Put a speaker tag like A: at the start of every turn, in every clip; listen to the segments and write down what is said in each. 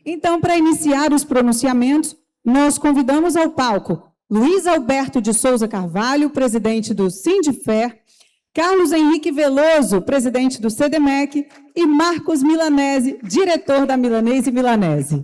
A: Então, para iniciar os pronunciamentos, nós convidamos ao palco Luiz Alberto de Souza Carvalho, presidente do Sindifer, Carlos Henrique Veloso, presidente do CDMEC, e Marcos Milanese, diretor da Milanese Milanese.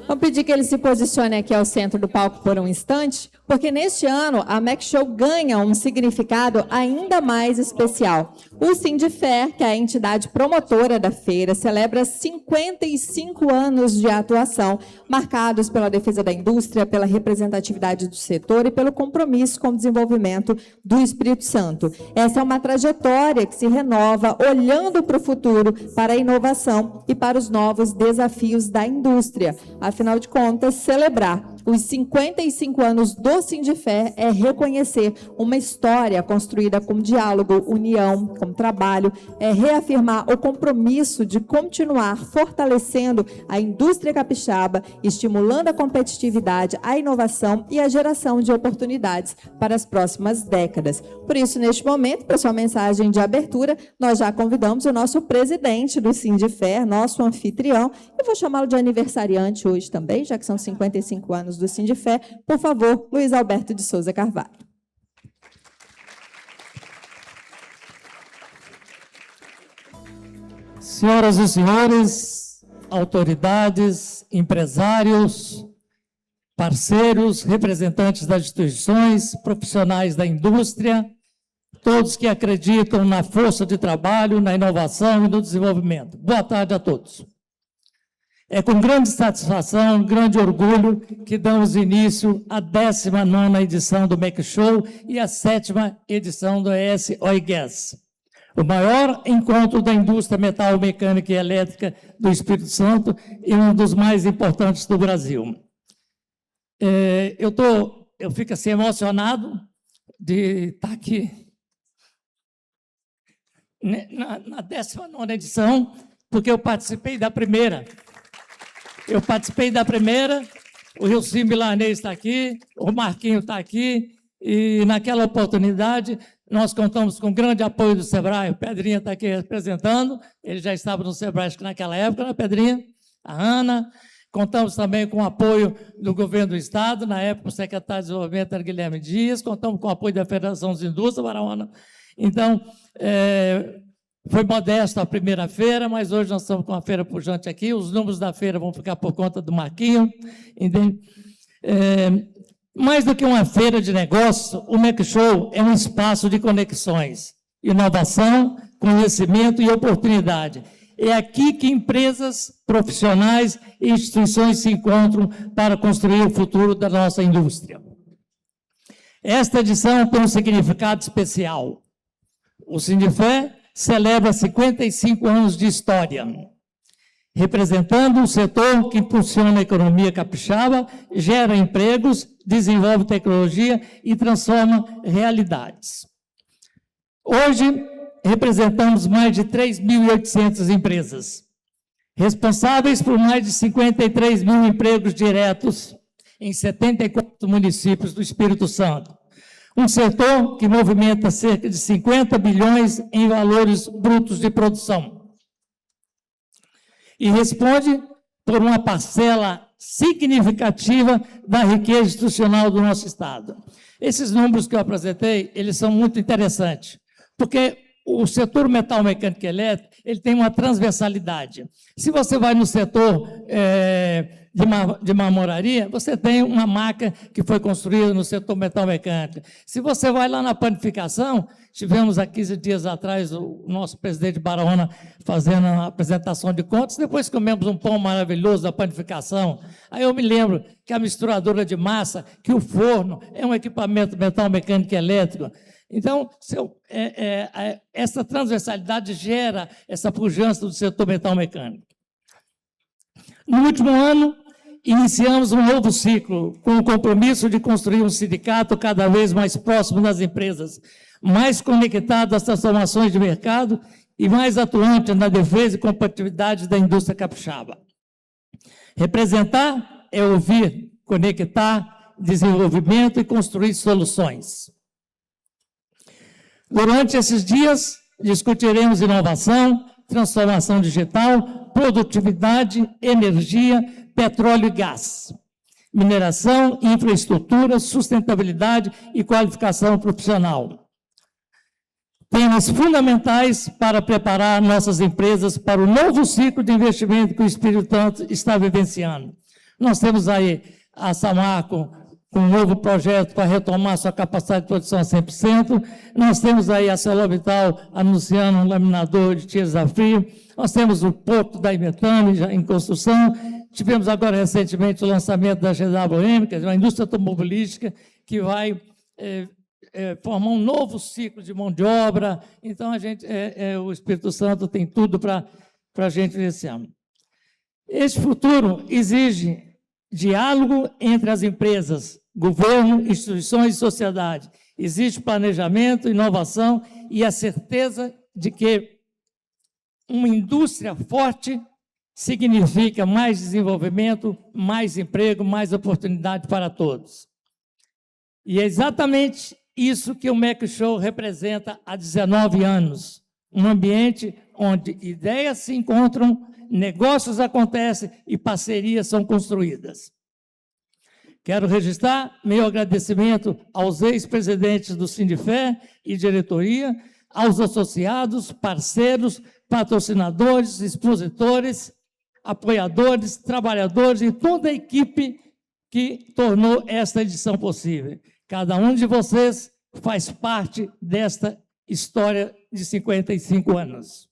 B: Vou pedir que ele se posicione aqui ao centro do palco por um instante, porque neste ano a MecShow ganha um significado ainda mais especial. O Sindifer, que é a entidade promotora da feira, celebra 55 anos de atuação, marcados pela defesa da indústria, pela representatividade do setor e pelo compromisso com o desenvolvimento do Espírito Santo. Essa é uma trajetória que se renova olhando para o futuro, para a inovação e para os novos desafios da indústria. Afinal de contas, celebrar os 55 anos do Sindifer é reconhecer uma história construída com diálogo, união, com trabalho, é reafirmar o compromisso de continuar fortalecendo a indústria capixaba, estimulando a competitividade, a inovação e a geração de oportunidades para as próximas décadas. Por isso, neste momento, para sua mensagem de abertura, nós já convidamos o nosso presidente do Sindifer, nosso anfitrião, e vou chamá-lo de aniversariante hoje também, já que são 55 anos do Sindifer. Por favor, Luiz Alberto de Souza Carvalho.
C: Senhoras e senhores, autoridades, empresários, parceiros, representantes das instituições, profissionais da indústria, todos que acreditam na força de trabalho, na inovação e no desenvolvimento. Boa tarde a todos. É com grande satisfação, grande orgulho que damos início à 19ª edição do MecShow e à 7ª edição do ES Oil Gas, o maior encontro da indústria metal, mecânica e elétrica do Espírito Santo e um dos mais importantes do Brasil. Eu fico assim emocionado de estar aqui na 19ª edição, porque eu participei da primeira. O Rilci Milanês está aqui, o Marquinho está aqui, e naquela oportunidade nós contamos com grande apoio do SEBRAE, o Pedrinha está aqui representando, ele já estava no SEBRAE acho que naquela época, né, Pedrinha? A Ana. Contamos também com o apoio do governo do Estado, na época o secretário de Desenvolvimento era Guilherme Dias, contamos com o apoio da Federação das Indústrias, Baraúna. Então, foi modesto a primeira feira, mas hoje nós estamos com a feira pujante aqui, os números da feira vão ficar por conta do Marquinho. Mais do que uma feira de negócio, o MecShow é um espaço de conexões, inovação, conhecimento e oportunidade. É aqui que empresas, profissionais e instituições se encontram para construir o futuro da nossa indústria. Esta edição tem um significado especial. O Sindifer celebra 55 anos de história, representando um setor que impulsiona a economia capixaba, gera empregos, desenvolve tecnologia e transforma realidades. Hoje, representamos mais de 3.800 empresas, responsáveis por mais de 53 mil empregos diretos em 74 municípios do Espírito Santo. Um setor que movimenta cerca de 50 bilhões em valores brutos de produção. E responde por uma parcela significativa da riqueza institucional do nosso Estado. Esses números que eu apresentei, eles são muito interessantes, porque o setor metal, mecânico e elétrico, ele tem uma transversalidade. Se você vai no setor de marmoraria, você tem uma marca que foi construída no setor metal mecânico. Se você vai lá na panificação, tivemos há 15 dias atrás o nosso presidente Baraúna fazendo a apresentação de contas, depois comemos um pão maravilhoso da panificação. Aí eu me lembro que a misturadora de massa, que o forno é um equipamento metal mecânico e elétrico. Então, essa transversalidade gera essa pujança do setor metal mecânico. No último ano, iniciamos um novo ciclo, com o compromisso de construir um sindicato cada vez mais próximo das empresas, mais conectado às transformações de mercado e mais atuante na defesa e competitividade da indústria capixaba. Representar é ouvir, conectar, desenvolvimento e construir soluções. Durante esses dias, discutiremos inovação, transformação digital, produtividade, energia, petróleo e gás, mineração, infraestrutura, sustentabilidade e qualificação profissional. Temas fundamentais para preparar nossas empresas para o novo ciclo de investimento que o Espírito Santo está vivenciando. Nós temos aí a Samarco com um novo projeto para retomar sua capacidade de produção a 100%. Nós temos aí a ArcelorMittal anunciando um laminador de tiras a frio. Nós temos o Porto da Imetame já em construção. Tivemos agora recentemente o lançamento da GWM, que é uma indústria automobilística que vai formar um novo ciclo de mão de obra. Então, o Espírito Santo tem tudo para a gente esse ano. Esse futuro exige diálogo entre as empresas, governo, instituições e sociedade. Existe planejamento, inovação e a certeza de que uma indústria forte significa mais desenvolvimento, mais emprego, mais oportunidade para todos. E é exatamente isso que o MEC Show representa há 19 anos. Um ambiente onde ideias se encontram, negócios acontecem e parcerias são construídas. Quero registrar meu agradecimento aos ex-presidentes do Sindifé e diretoria, aos associados, parceiros, patrocinadores, expositores, apoiadores, trabalhadores e toda a equipe que tornou esta edição possível. Cada um de vocês faz parte desta história de 55 anos.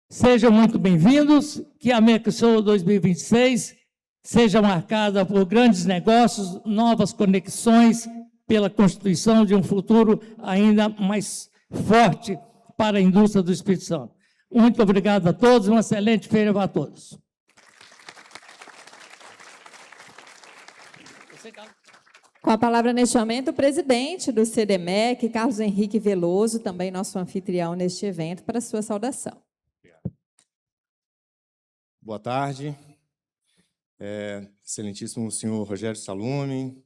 C: Sejam muito bem-vindos, que a MEC Show 2026 seja marcada por grandes negócios, novas conexões, pela constituição de um futuro ainda mais forte para a indústria do Espírito Santo. Muito obrigado a todos, uma excelente feira para todos.
B: Com a palavra neste momento, o presidente do CDMEC, Carlos Henrique Veloso, também nosso anfitrião neste evento, para a sua saudação.
D: Boa tarde. Excelentíssimo senhor Rogério Salume,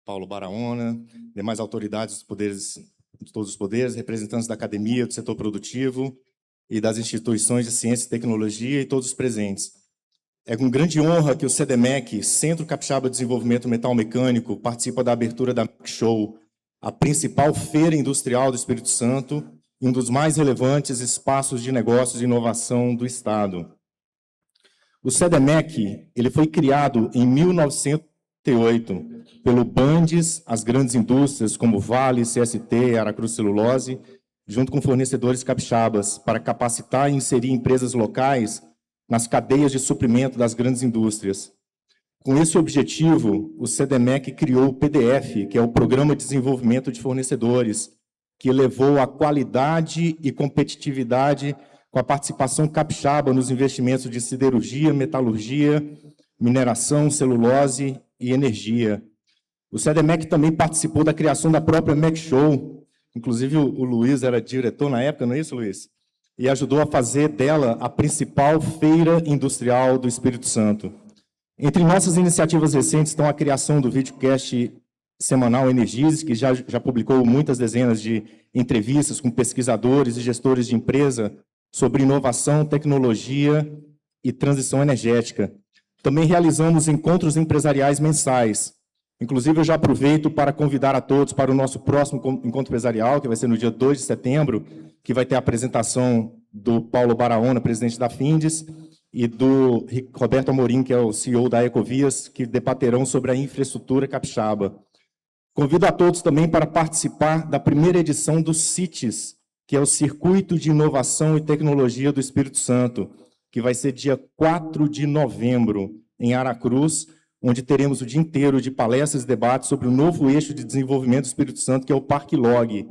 D: Paulo Baraona, demais autoridades dos poderes, de todos os poderes, representantes da academia, do setor produtivo e das instituições de ciência e tecnologia e todos os presentes. É com grande honra que o CDMEC, Centro Capixaba de Desenvolvimento Metal Mecânico, participa da abertura da MEC Show, a principal feira industrial do Espírito Santo e um dos mais relevantes espaços de negócios e inovação do Estado. O CDMEC ele foi criado em 1908 pelo Bandes, as grandes indústrias como Vale, CST, Aracruz Celulose, junto com fornecedores capixabas, para capacitar e inserir empresas locais nas cadeias de suprimento das grandes indústrias. Com esse objetivo, o CDMEC criou o PDF, que é o Programa de Desenvolvimento de Fornecedores, que elevou a qualidade e competitividade com a participação capixaba nos investimentos de siderurgia, metalurgia, mineração, celulose e energia. O CDMEC também participou da criação da própria MEC Show, inclusive o Luiz era diretor na época, não é isso, Luiz? E ajudou a fazer dela a principal feira industrial do Espírito Santo. Entre nossas iniciativas recentes estão a criação do videocast semanal Energize, que já publicou muitas dezenas de entrevistas com pesquisadores e gestores de empresa sobre inovação, tecnologia e transição energética. Também realizamos encontros empresariais mensais. Inclusive, eu já aproveito para convidar a todos para o nosso próximo encontro empresarial, que vai ser no dia 2 de setembro, que vai ter a apresentação do Paulo Baraona, presidente da Findes, e do Roberto Amorim, que é o CEO da Ecovias, que debaterão sobre a infraestrutura capixaba. Convido a todos também para participar da primeira edição do CITES, que é o Circuito de Inovação e Tecnologia do Espírito Santo, que vai ser dia 4 de novembro, em Aracruz, onde teremos o dia inteiro de palestras e debates sobre o novo eixo de desenvolvimento do Espírito Santo, que é o Parque Log.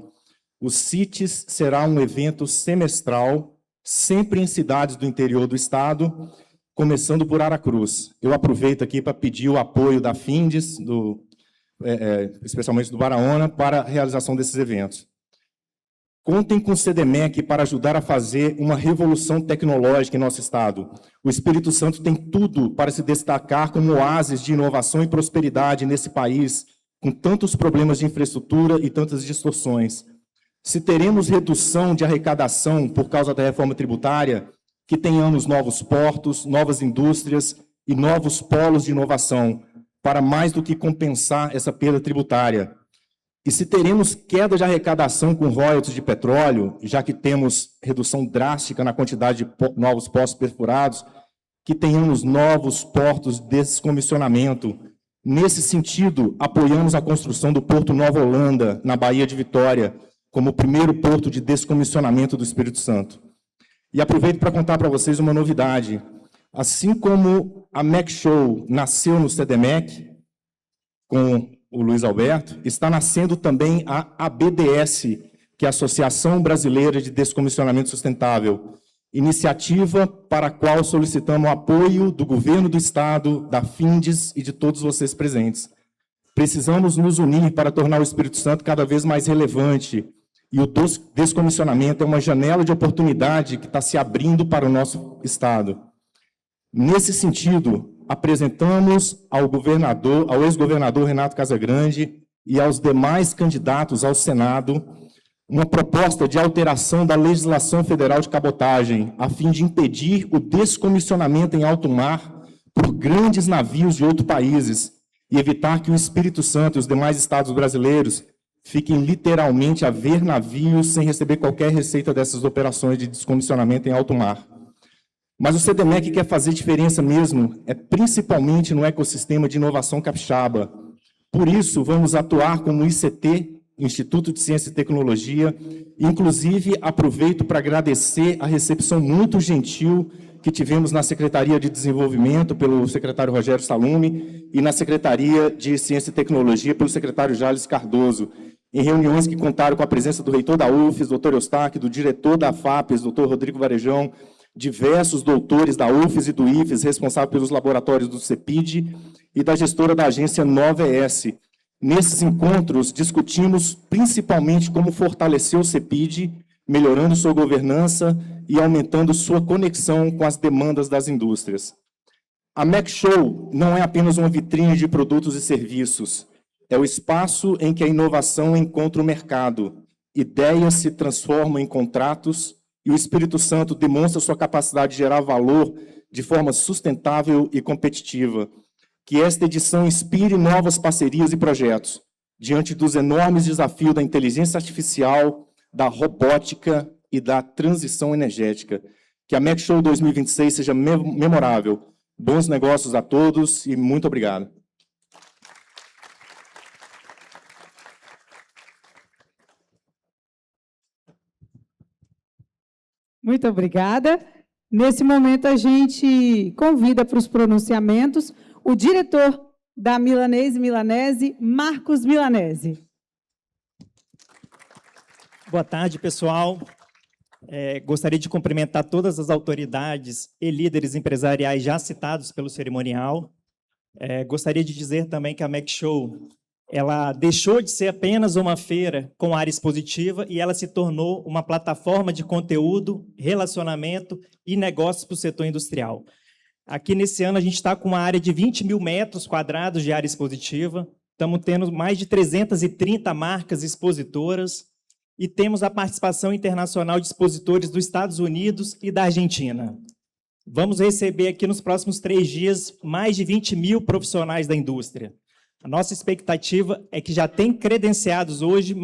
D: O CITES será um evento semestral, sempre em cidades do interior do estado, começando por Aracruz. Eu aproveito aqui para pedir o apoio da Findes, especialmente do Baraona, para a realização desses eventos. Contem com o CDMEC para ajudar a fazer uma revolução tecnológica em nosso estado. O Espírito Santo tem tudo para se destacar como oásis de inovação e prosperidade nesse país, com tantos problemas de infraestrutura e tantas distorções. se teremos redução de arrecadação por causa da reforma tributária, que tenhamos novos portos, novas indústrias e novos polos de inovação, para mais do que compensar essa perda tributária. E se teremos queda de arrecadação com royalties de petróleo, já que temos redução drástica na quantidade de novos poços perfurados, que tenhamos novos portos de descomissionamento. Nesse sentido, apoiamos a construção do Porto Nova Holanda, na Baía de Vitória, como o primeiro porto de descomissionamento do Espírito Santo. E aproveito para contar para vocês uma novidade. Assim como a McShow nasceu no CDMEC, com o Luiz Alberto, está nascendo também a ABDS, que é a Associação Brasileira de Descomissionamento Sustentável, iniciativa para a qual solicitamos o apoio do Governo do Estado, da FINDES e de todos vocês presentes. Precisamos nos unir para tornar o Espírito Santo cada vez mais relevante, e o descomissionamento é uma janela de oportunidade que está se abrindo para o nosso Estado. Nesse sentido, apresentamos ao ex-governador Renato Casagrande e aos demais candidatos ao Senado uma proposta de alteração da legislação federal de cabotagem, a fim de impedir o descomissionamento em alto mar por grandes navios de outros países e evitar que o Espírito Santo e os demais estados brasileiros fiquem literalmente a ver navios sem receber qualquer receita dessas operações de descomissionamento em alto mar. Mas o CDMEC quer fazer diferença mesmo, principalmente no ecossistema de inovação capixaba. Por isso, vamos atuar como ICT, Instituto de Ciência e Tecnologia. Inclusive, aproveito para agradecer a recepção muito gentil que tivemos na Secretaria de Desenvolvimento, pelo secretário Rogério Salume, e na Secretaria de Ciência e Tecnologia, pelo secretário Jales Cardoso, em reuniões que contaram com a presença do reitor da UFES, doutor Eustáquio, do diretor da FAPES, doutor Rodrigo Varejão, diversos doutores da UFES e do IFES, responsáveis pelos laboratórios do CEPID, e da gestora da agência Nova ES. Nesses encontros, discutimos principalmente como fortalecer o CEPID, melhorando sua governança e aumentando sua conexão com as demandas das indústrias. A McShow não é apenas uma vitrine de produtos e serviços, é o espaço em que a inovação encontra o mercado, ideias se transformam em contratos e o Espírito Santo demonstra sua capacidade de gerar valor de forma sustentável e competitiva. Que esta edição inspire novas parcerias e projetos, diante dos enormes desafios da inteligência artificial, da robótica e da transição energética. Que a McShow 2026 seja memorável. Bons negócios a todos e muito obrigado.
A: Muito obrigada. Nesse momento, a gente convida para os pronunciamentos o diretor da Milanese, Marcos Milanese.
E: Boa tarde, pessoal. Gostaria de cumprimentar todas as autoridades e líderes empresariais já citados pelo cerimonial. Gostaria de dizer também que a McShow ela deixou de ser apenas uma feira com área expositiva e ela se tornou uma plataforma de conteúdo, relacionamento e negócios para o setor industrial. Aqui, nesse ano, a gente está com uma área de 20 mil metros quadrados de área expositiva, estamos tendo mais de 330 marcas expositoras e temos a participação internacional de expositores dos Estados Unidos e da Argentina. Vamos receber aqui nos próximos 3 dias mais de 20 mil profissionais da indústria. A nossa expectativa é que já tem credenciados hoje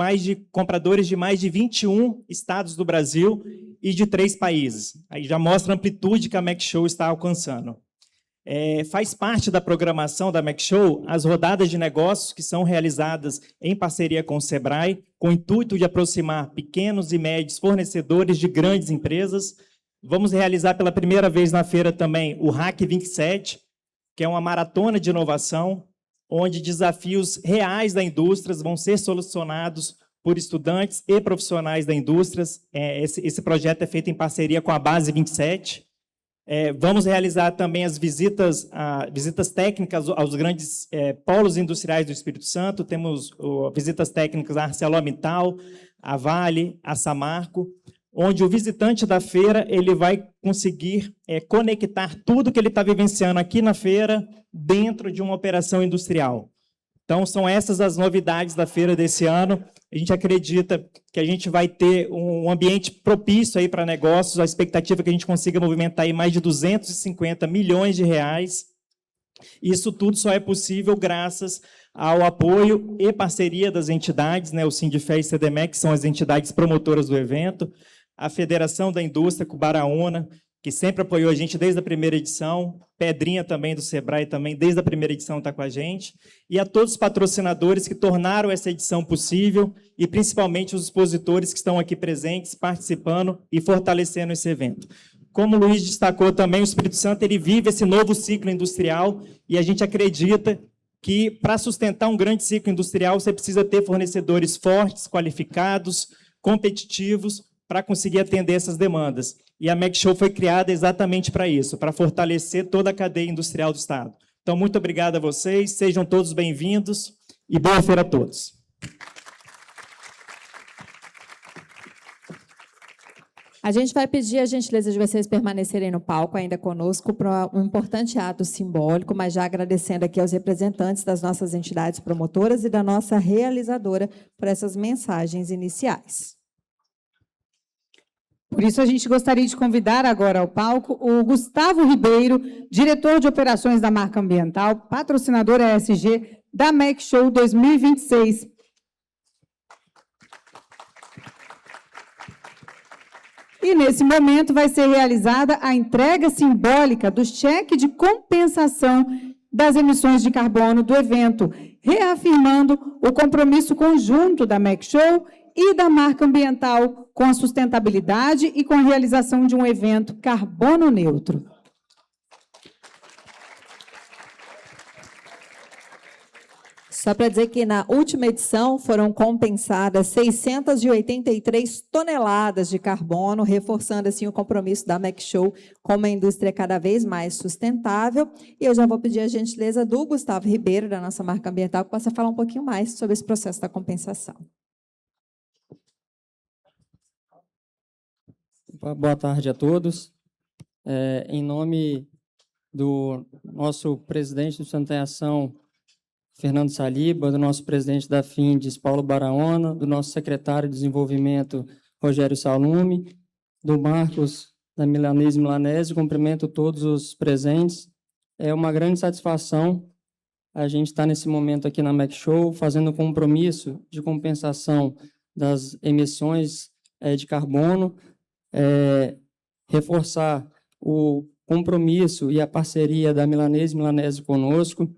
E: compradores de mais de 21 estados do Brasil e de 3 países. Aí já mostra a amplitude que a McShow está alcançando. Faz parte da programação da McShow as rodadas de negócios que são realizadas em parceria com o Sebrae, com o intuito de aproximar pequenos e médios fornecedores de grandes empresas. Vamos realizar pela primeira vez na feira também o Hack 27, que é uma maratona de inovação, onde desafios reais da indústria vão ser solucionados por estudantes e profissionais da indústria. Esse projeto é feito em parceria com a Base 27. Vamos realizar também as visitas técnicas aos grandes polos industriais do Espírito Santo. Temos visitas técnicas à ArcelorMittal, à Vale, à Samarco, onde o visitante da feira ele vai conseguir conectar tudo que ele está vivenciando aqui na feira dentro de uma operação industrial. Então, são essas as novidades da feira desse ano. A gente acredita que a gente vai ter um ambiente propício aí para negócios, a expectativa é que a gente consiga movimentar aí mais de 250 milhões de reais. Isso tudo só é possível graças ao apoio e parceria das entidades, né? O Sindifé e o CDMEC são as entidades promotoras do evento, a Federação da Indústria Cubaraúna, que sempre apoiou a gente desde a primeira edição, Pedrinha também do Sebrae, também desde a primeira edição está com a gente, e a todos os patrocinadores que tornaram essa edição possível, e principalmente os expositores que estão aqui presentes, participando e fortalecendo esse evento. Como o Luiz destacou também, o Espírito Santo ele vive esse novo ciclo industrial, e a gente acredita que, para sustentar um grande ciclo industrial, você precisa ter fornecedores fortes, qualificados, competitivos, para conseguir atender essas demandas. E a MagShow foi criada exatamente para isso, para fortalecer toda a cadeia industrial do Estado. Então, muito obrigado a vocês, sejam todos bem-vindos e boa feira a todos.
B: A gente vai pedir a gentileza de vocês permanecerem no palco ainda conosco para um importante ato simbólico, mas já agradecendo aqui aos representantes das nossas entidades promotoras e da nossa realizadora por essas mensagens iniciais.
A: Por isso, a gente gostaria de convidar agora ao palco o Gustavo Ribeiro, diretor de operações da marca ambiental, patrocinador ESG da MagShow 2026. E, nesse momento, vai ser realizada a entrega simbólica do cheque de compensação das emissões de carbono do evento, reafirmando o compromisso conjunto da MagShow e da marca ambiental com a sustentabilidade e com a realização de um evento carbono neutro.
B: Só para dizer que na última edição foram compensadas 683 toneladas de carbono, reforçando assim o compromisso da MagShow com uma indústria cada vez mais sustentável. E eu já vou pedir a gentileza do Gustavo Ribeiro, da nossa marca ambiental, que possa falar um pouquinho mais sobre esse processo da compensação.
F: Boa tarde a todos. Em nome do nosso presidente do Sustenta em Ação, Fernando Saliba, do nosso presidente da FINDES, Paulo Baraona, do nosso secretário de Desenvolvimento, Rogério Salume, do Marcos da Milanese Milanese, cumprimento todos os presentes. É uma grande satisfação a gente estar nesse momento aqui na MagShow, fazendo o compromisso de compensação das emissões de carbono, reforçar o compromisso e a parceria da Milanese Milanese conosco,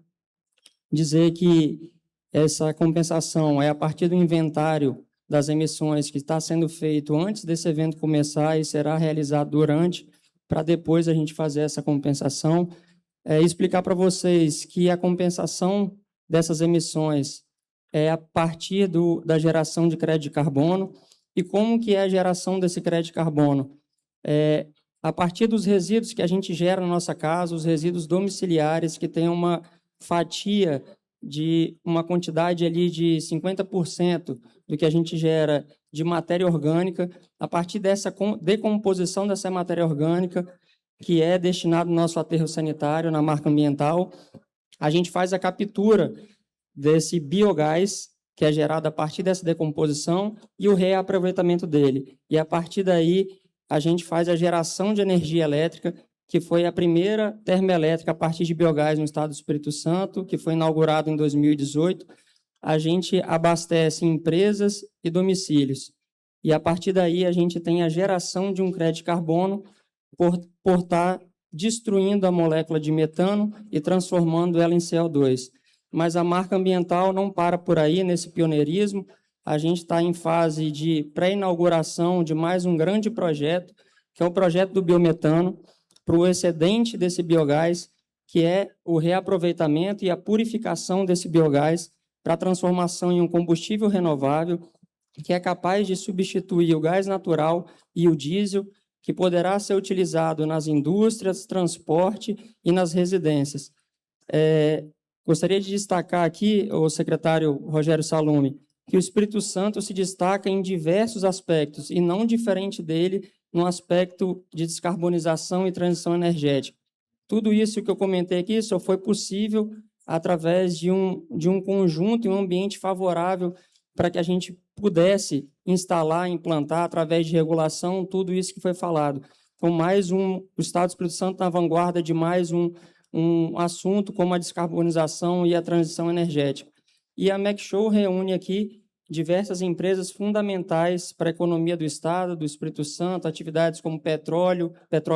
F: dizer que essa compensação é a partir do inventário das emissões que está sendo feito antes desse evento começar e será realizado durante, para depois a gente fazer essa compensação. Explicar para vocês que a compensação dessas emissões é a partir da geração de crédito de carbono. E como que é a geração desse crédito de carbono? A partir dos resíduos que a gente gera na nossa casa, os resíduos domiciliares, que tem uma fatia de uma quantidade ali de 50% do que a gente gera de matéria orgânica, a partir dessa decomposição dessa matéria orgânica, que é destinado ao nosso aterro sanitário, na marca ambiental, a gente faz a captura desse biogás, que é gerado a partir dessa decomposição, e o reaproveitamento dele. E, a partir daí, a gente faz a geração de energia elétrica, que foi a primeira termoelétrica a partir de biogás no estado do Espírito Santo, que foi inaugurado em 2018. A gente abastece empresas e domicílios. E, a partir daí, a gente tem a geração de um crédito de carbono por estar destruindo a molécula de metano e transformando ela em CO2. Mas a marca ambiental não para por aí, nesse pioneirismo. A gente está em fase de pré-inauguração de mais um grande projeto, que é o projeto do biometano, para o excedente desse biogás, que é o reaproveitamento e a purificação desse biogás para a transformação em um combustível renovável, que é capaz de substituir o gás natural e o diesel, que poderá ser utilizado nas indústrias, transporte e nas residências. Gostaria de destacar aqui, o secretário Rogério Salume, que o Espírito Santo se destaca em diversos aspectos, e não diferente dele no aspecto de descarbonização e transição energética. Tudo isso que eu comentei aqui só foi possível através de um conjunto e um ambiente favorável para que a gente pudesse instalar, implantar, através de regulação, tudo isso que foi falado. Então, o Estado do Espírito Santo na vanguarda de mais um assunto como a descarbonização e a transição energética. E a MechShow reúne aqui diversas empresas fundamentais para a economia do Estado, do Espírito Santo, atividades como petróleo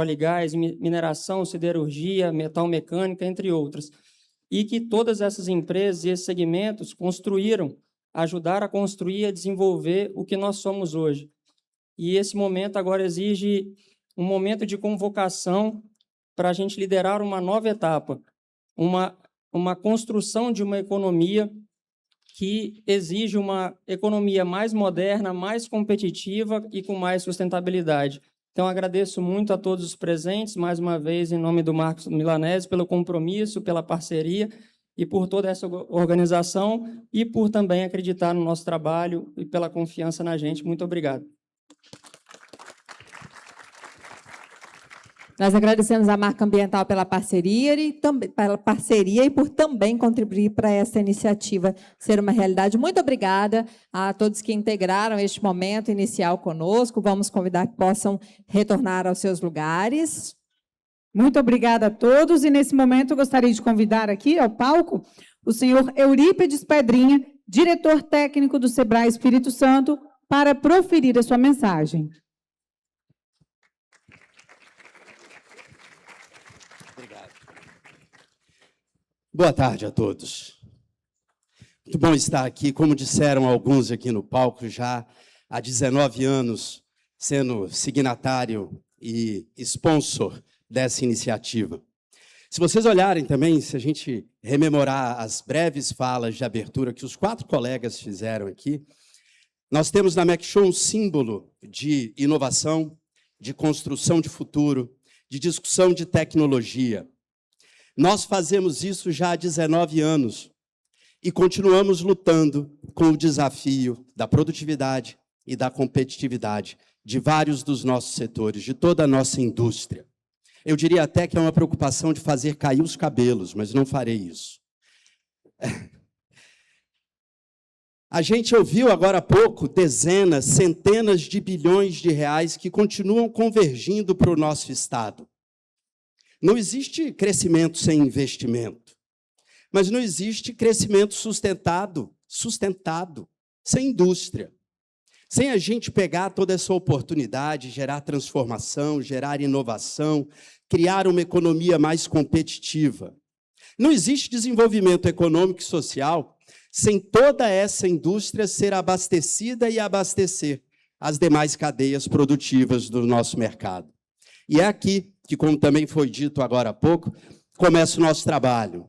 F: e gás, mineração, siderurgia, metal mecânica, entre outras. E que todas essas empresas e esses segmentos ajudaram a construir e a desenvolver o que nós somos hoje. E esse momento agora exige um momento de convocação para a gente liderar uma nova etapa, uma construção de uma economia que exige uma economia mais moderna, mais competitiva e com mais sustentabilidade. Então, agradeço muito a todos os presentes, mais uma vez, em nome do Marcos Milanese, pelo compromisso, pela parceria e por toda essa organização e por também acreditar no nosso trabalho e pela confiança na gente. Muito obrigado.
B: Nós agradecemos à Marca Ambiental pela parceria e por também contribuir para essa iniciativa ser uma realidade. Muito obrigada a todos que integraram este momento inicial conosco. Vamos convidar que possam retornar aos seus lugares.
A: Muito obrigada a todos. E, nesse momento, eu gostaria de convidar aqui ao palco o senhor Eurípides Pedrinha, diretor técnico do SEBRAE Espírito Santo, para proferir a sua mensagem.
G: Boa tarde a todos. Muito bom estar aqui, como disseram alguns aqui no palco, já há 19 anos sendo signatário e sponsor dessa iniciativa. Se vocês olharem também, se a gente rememorar as breves falas de abertura que os 4 colegas fizeram aqui, nós temos na MechShow um símbolo de inovação, de construção de futuro, de discussão de tecnologia. Nós fazemos isso já há 19 anos e continuamos lutando com o desafio da produtividade e da competitividade de vários dos nossos setores, de toda a nossa indústria. Eu diria até que é uma preocupação de fazer cair os cabelos, mas não farei isso. A gente ouviu agora há pouco dezenas, centenas de bilhões de reais que continuam convergindo para o nosso Estado. Não existe crescimento sem investimento, mas não existe crescimento sustentado sem indústria. Sem a gente pegar toda essa oportunidade, gerar transformação, gerar inovação, criar uma economia mais competitiva. Não existe desenvolvimento econômico e social sem toda essa indústria ser abastecida e abastecer as demais cadeias produtivas do nosso mercado. E é aqui que, como também foi dito agora há pouco, começa o nosso trabalho.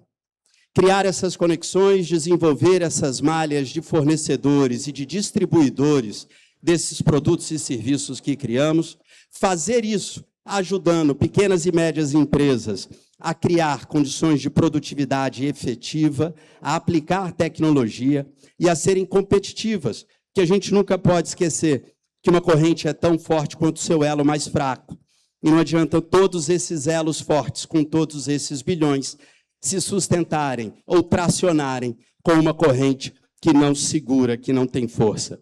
G: Criar essas conexões, desenvolver essas malhas de fornecedores e de distribuidores desses produtos e serviços que criamos, fazer isso ajudando pequenas e médias empresas a criar condições de produtividade efetiva, a aplicar tecnologia e a serem competitivas, que a gente nunca pode esquecer que uma corrente é tão forte quanto o seu elo mais fraco. E não adianta todos esses elos fortes, com todos esses bilhões, se sustentarem ou tracionarem com uma corrente que não segura, que não tem força.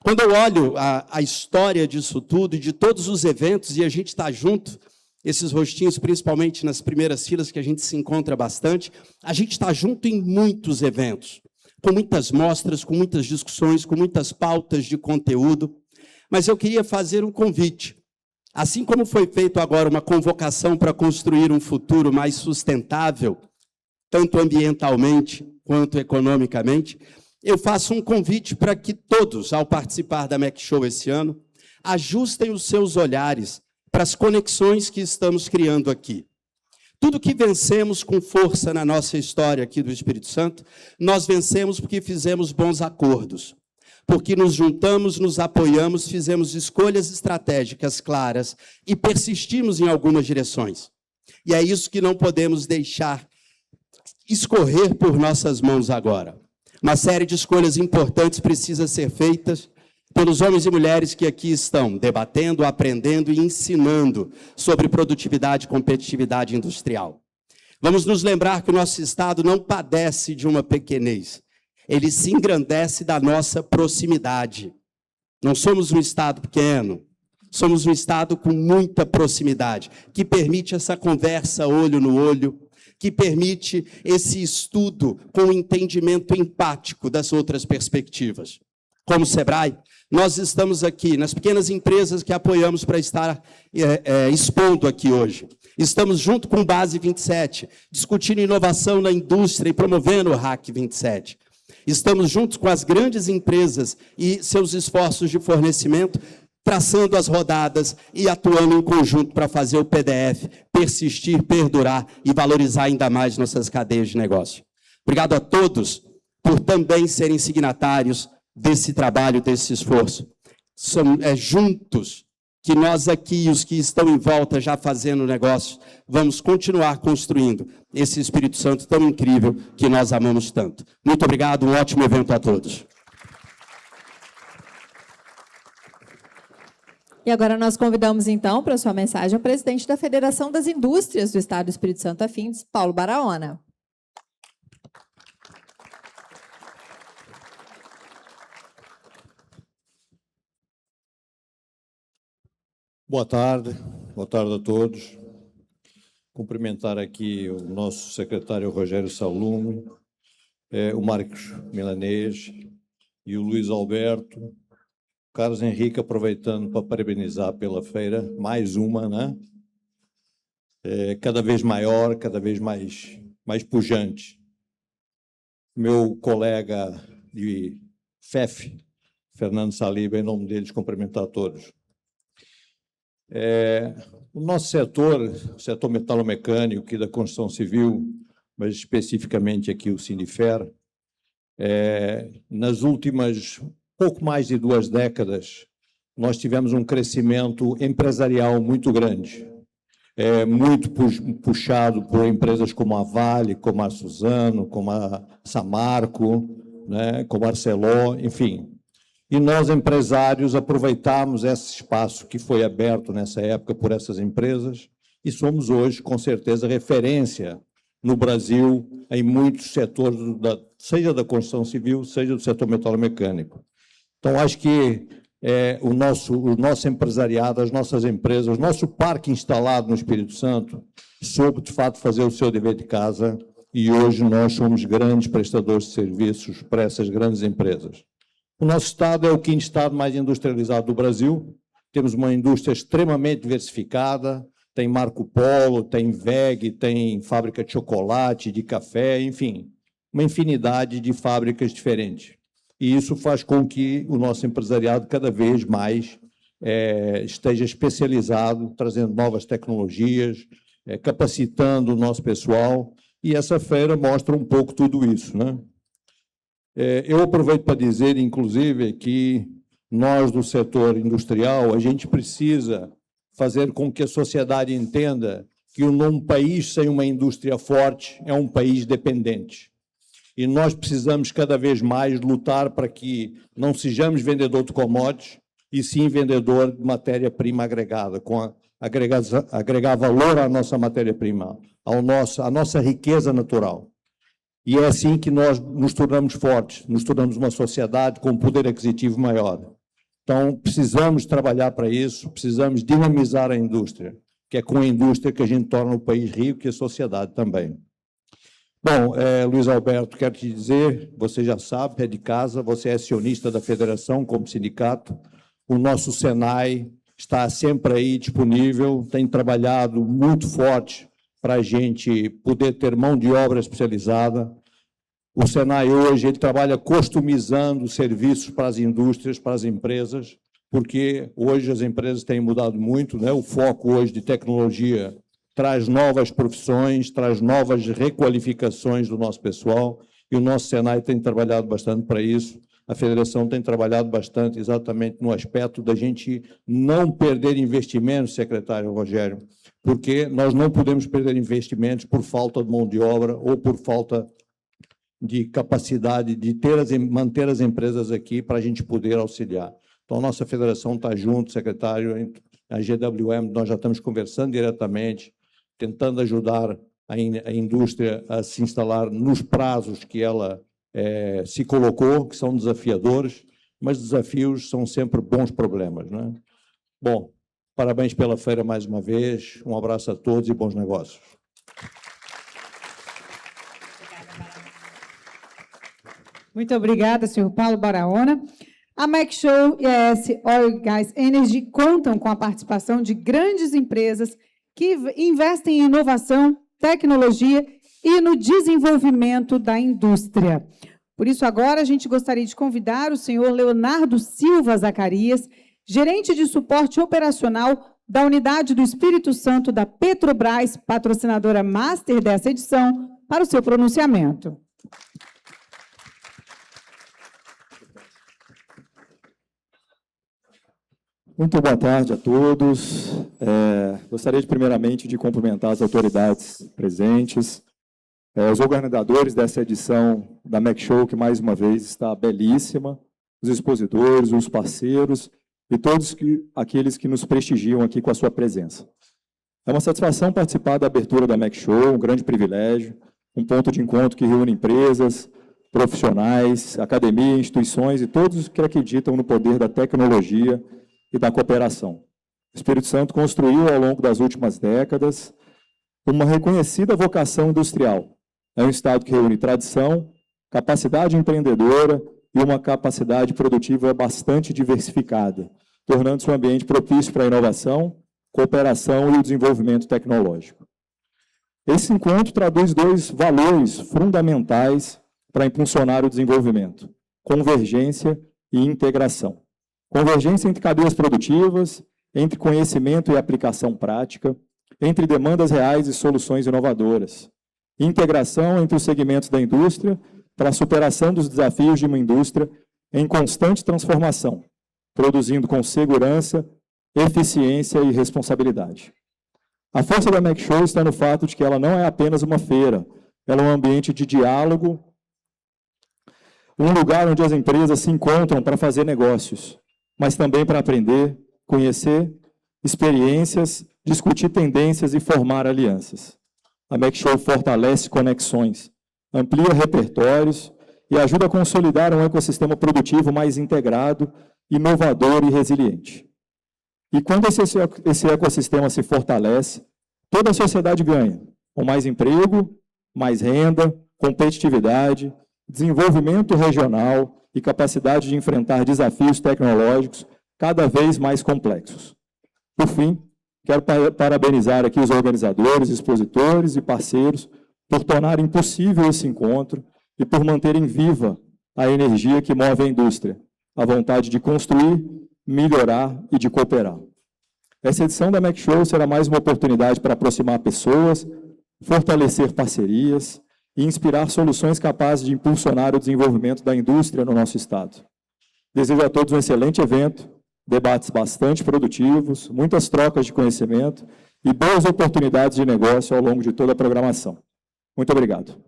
G: Quando eu olho a história disso tudo e de todos os eventos, e a gente está junto, esses rostinhos, principalmente nas primeiras filas, que a gente se encontra bastante, a gente está junto em muitos eventos, com muitas mostras, com muitas discussões, com muitas pautas de conteúdo, mas eu queria fazer um convite. Assim como foi feito agora uma convocação para construir um futuro mais sustentável, tanto ambientalmente quanto economicamente, eu faço um convite para que todos, ao participar da MechShow esse ano, ajustem os seus olhares para as conexões que estamos criando aqui. Tudo que vencemos com força na nossa história aqui do Espírito Santo, nós vencemos porque fizemos bons acordos. Porque nos juntamos, nos apoiamos, fizemos escolhas estratégicas claras e persistimos em algumas direções. E é isso que não podemos deixar escorrer por nossas mãos agora. Uma série de escolhas importantes precisa ser feitas pelos homens e mulheres que aqui estão debatendo, aprendendo e ensinando sobre produtividade e competitividade industrial. Vamos nos lembrar que o nosso Estado não padece de uma pequenez. Ele se engrandece da nossa proximidade. Não somos um Estado pequeno, somos um Estado com muita proximidade, que permite essa conversa olho no olho, que permite esse estudo com entendimento empático das outras perspectivas. Como Sebrae, nós estamos aqui nas pequenas empresas que apoiamos para estar expondo aqui hoje. Estamos junto com o Base 27, discutindo inovação na indústria e promovendo o Hack 27. Estamos juntos com as grandes empresas e seus esforços de fornecimento, traçando as rodadas e atuando em conjunto para fazer o PDF persistir, perdurar e valorizar ainda mais nossas cadeias de negócio. Obrigado a todos por também serem signatários desse trabalho, desse esforço. É juntos que nós aqui, os que estão em volta já fazendo negócio, vamos continuar construindo esse Espírito Santo tão incrível que nós amamos tanto. Muito obrigado, um ótimo evento a todos.
B: E agora nós convidamos, então, para sua mensagem, o presidente da Federação das Indústrias do Estado do Espírito Santo Afins, Paulo Baraona.
H: Boa tarde a todos. Cumprimentar aqui o nosso secretário Rogério Salume, o Marcos Milanês e o Luiz Alberto. Carlos Henrique, aproveitando para parabenizar pela feira, mais uma, né? Cada vez maior, cada vez mais pujante. Meu colega de FEF, Fernando Saliba, em nome deles, cumprimentar a todos. O nosso setor, o setor metalomecânico e da construção civil, mas especificamente aqui o Sindifer, nas últimas pouco mais de 2 décadas, nós tivemos um crescimento empresarial muito grande, muito puxado por empresas como a Vale, como a Suzano, como a Samarco, né, como a Arcelor, enfim. E nós, empresários, aproveitamos esse espaço que foi aberto nessa época por essas empresas e somos hoje, com certeza, referência no Brasil em muitos setores, seja da construção civil, seja do setor metalomecânico. Então, acho que o nosso empresariado, as nossas empresas, o nosso parque instalado no Espírito Santo, soube, de fato, fazer o seu dever de casa e hoje nós somos grandes prestadores de serviços para essas grandes empresas. O nosso Estado é o 5º Estado mais industrializado do Brasil, temos uma indústria extremamente diversificada, tem Marco Polo, tem WEG, tem fábrica de chocolate, de café, enfim, uma infinidade de fábricas diferentes. E isso faz com que o nosso empresariado cada vez mais esteja especializado, trazendo novas tecnologias, capacitando o nosso pessoal, e essa feira mostra um pouco tudo isso, né? Eu aproveito para dizer, inclusive, que nós, do setor industrial, a gente precisa fazer com que a sociedade entenda que um país sem uma indústria forte é um país dependente. E nós precisamos cada vez mais lutar para que não sejamos vendedor de commodities, e sim vendedor de matéria-prima agregada, agregar valor à nossa matéria-prima, à nossa riqueza natural. E é assim que nós nos tornamos fortes, nos tornamos uma sociedade com um poder aquisitivo maior. Então, precisamos trabalhar para isso, precisamos dinamizar a indústria, que é com a indústria que a gente torna o país rico e a sociedade também. Bom, Luiz Alberto, quero te dizer, você já sabe, é de casa, você é acionista da federação como sindicato, o nosso Senai está sempre aí disponível, tem trabalhado muito forte para a gente poder ter mão de obra especializada. O Senai hoje ele trabalha customizando serviços para as indústrias, para as empresas, porque hoje as empresas têm mudado muito, né? O foco hoje de tecnologia traz novas profissões, traz novas requalificações do nosso pessoal, e o nosso Senai tem trabalhado bastante para isso. A federação tem trabalhado bastante exatamente no aspecto da gente não perder investimentos, secretário Rogério, porque nós não podemos perder investimentos por falta de mão de obra ou por falta de capacidade de manter as empresas aqui para a gente poder auxiliar. Então, a nossa federação está junto, secretário, a GWM, nós já estamos conversando diretamente, tentando ajudar a indústria a se instalar nos prazos que ela se colocou, que são desafiadores, mas desafios são sempre bons problemas, não é? Bom, parabéns pela feira mais uma vez, um abraço a todos e bons negócios.
A: Muito obrigada, senhor Paulo Baraona. A McShow e a ES Oil Gas Energy contam com a participação de grandes empresas que investem em inovação, tecnologia e no desenvolvimento da indústria. Por isso, agora, a gente gostaria de convidar o senhor Leonardo Silva Zacarias, gerente de suporte operacional da Unidade do Espírito Santo da Petrobras, patrocinadora master dessa edição, para o seu pronunciamento.
I: Muito boa tarde a todos. Gostaria, primeiramente, de cumprimentar as autoridades presentes, os organizadores dessa edição da McShow, que, mais uma vez, está belíssima, os expositores, os parceiros e todos aqueles que nos prestigiam aqui com a sua presença. É uma satisfação participar da abertura da McShow, um grande privilégio, um ponto de encontro que reúne empresas, profissionais, academia, instituições e todos que acreditam no poder da tecnologia e da cooperação. O Espírito Santo construiu, ao longo das últimas décadas, uma reconhecida vocação industrial. É um estado que reúne tradição, capacidade empreendedora e uma capacidade produtiva bastante diversificada, tornando-se um ambiente propício para a inovação, cooperação e o desenvolvimento tecnológico. Esse encontro traduz dois valores fundamentais para impulsionar o desenvolvimento: convergência e integração. Convergência entre cadeias produtivas, entre conhecimento e aplicação prática, entre demandas reais e soluções inovadoras. Integração entre os segmentos da indústria para a superação dos desafios de uma indústria em constante transformação, produzindo com segurança, eficiência e responsabilidade. A força da McShow está no fato de que ela não é apenas uma feira, ela é um ambiente de diálogo, um lugar onde as empresas se encontram para fazer negócios, mas também para aprender, conhecer experiências, discutir tendências e formar alianças. A McShow fortalece conexões, amplia repertórios e ajuda a consolidar um ecossistema produtivo mais integrado, inovador e resiliente. E quando esse ecossistema se fortalece, toda a sociedade ganha, com mais emprego, mais renda, competitividade, desenvolvimento regional e capacidade de enfrentar desafios tecnológicos cada vez mais complexos. Por fim, quero parabenizar aqui os organizadores, expositores e parceiros por tornarem possível esse encontro e por manterem viva a energia que move a indústria, a vontade de construir, melhorar e de cooperar. Essa edição da McShow será mais uma oportunidade para aproximar pessoas, fortalecer parcerias e inspirar soluções capazes de impulsionar o desenvolvimento da indústria no nosso estado. Desejo a todos um excelente evento, debates bastante produtivos, muitas trocas de conhecimento e boas oportunidades de negócio ao longo de toda a programação. Muito obrigado.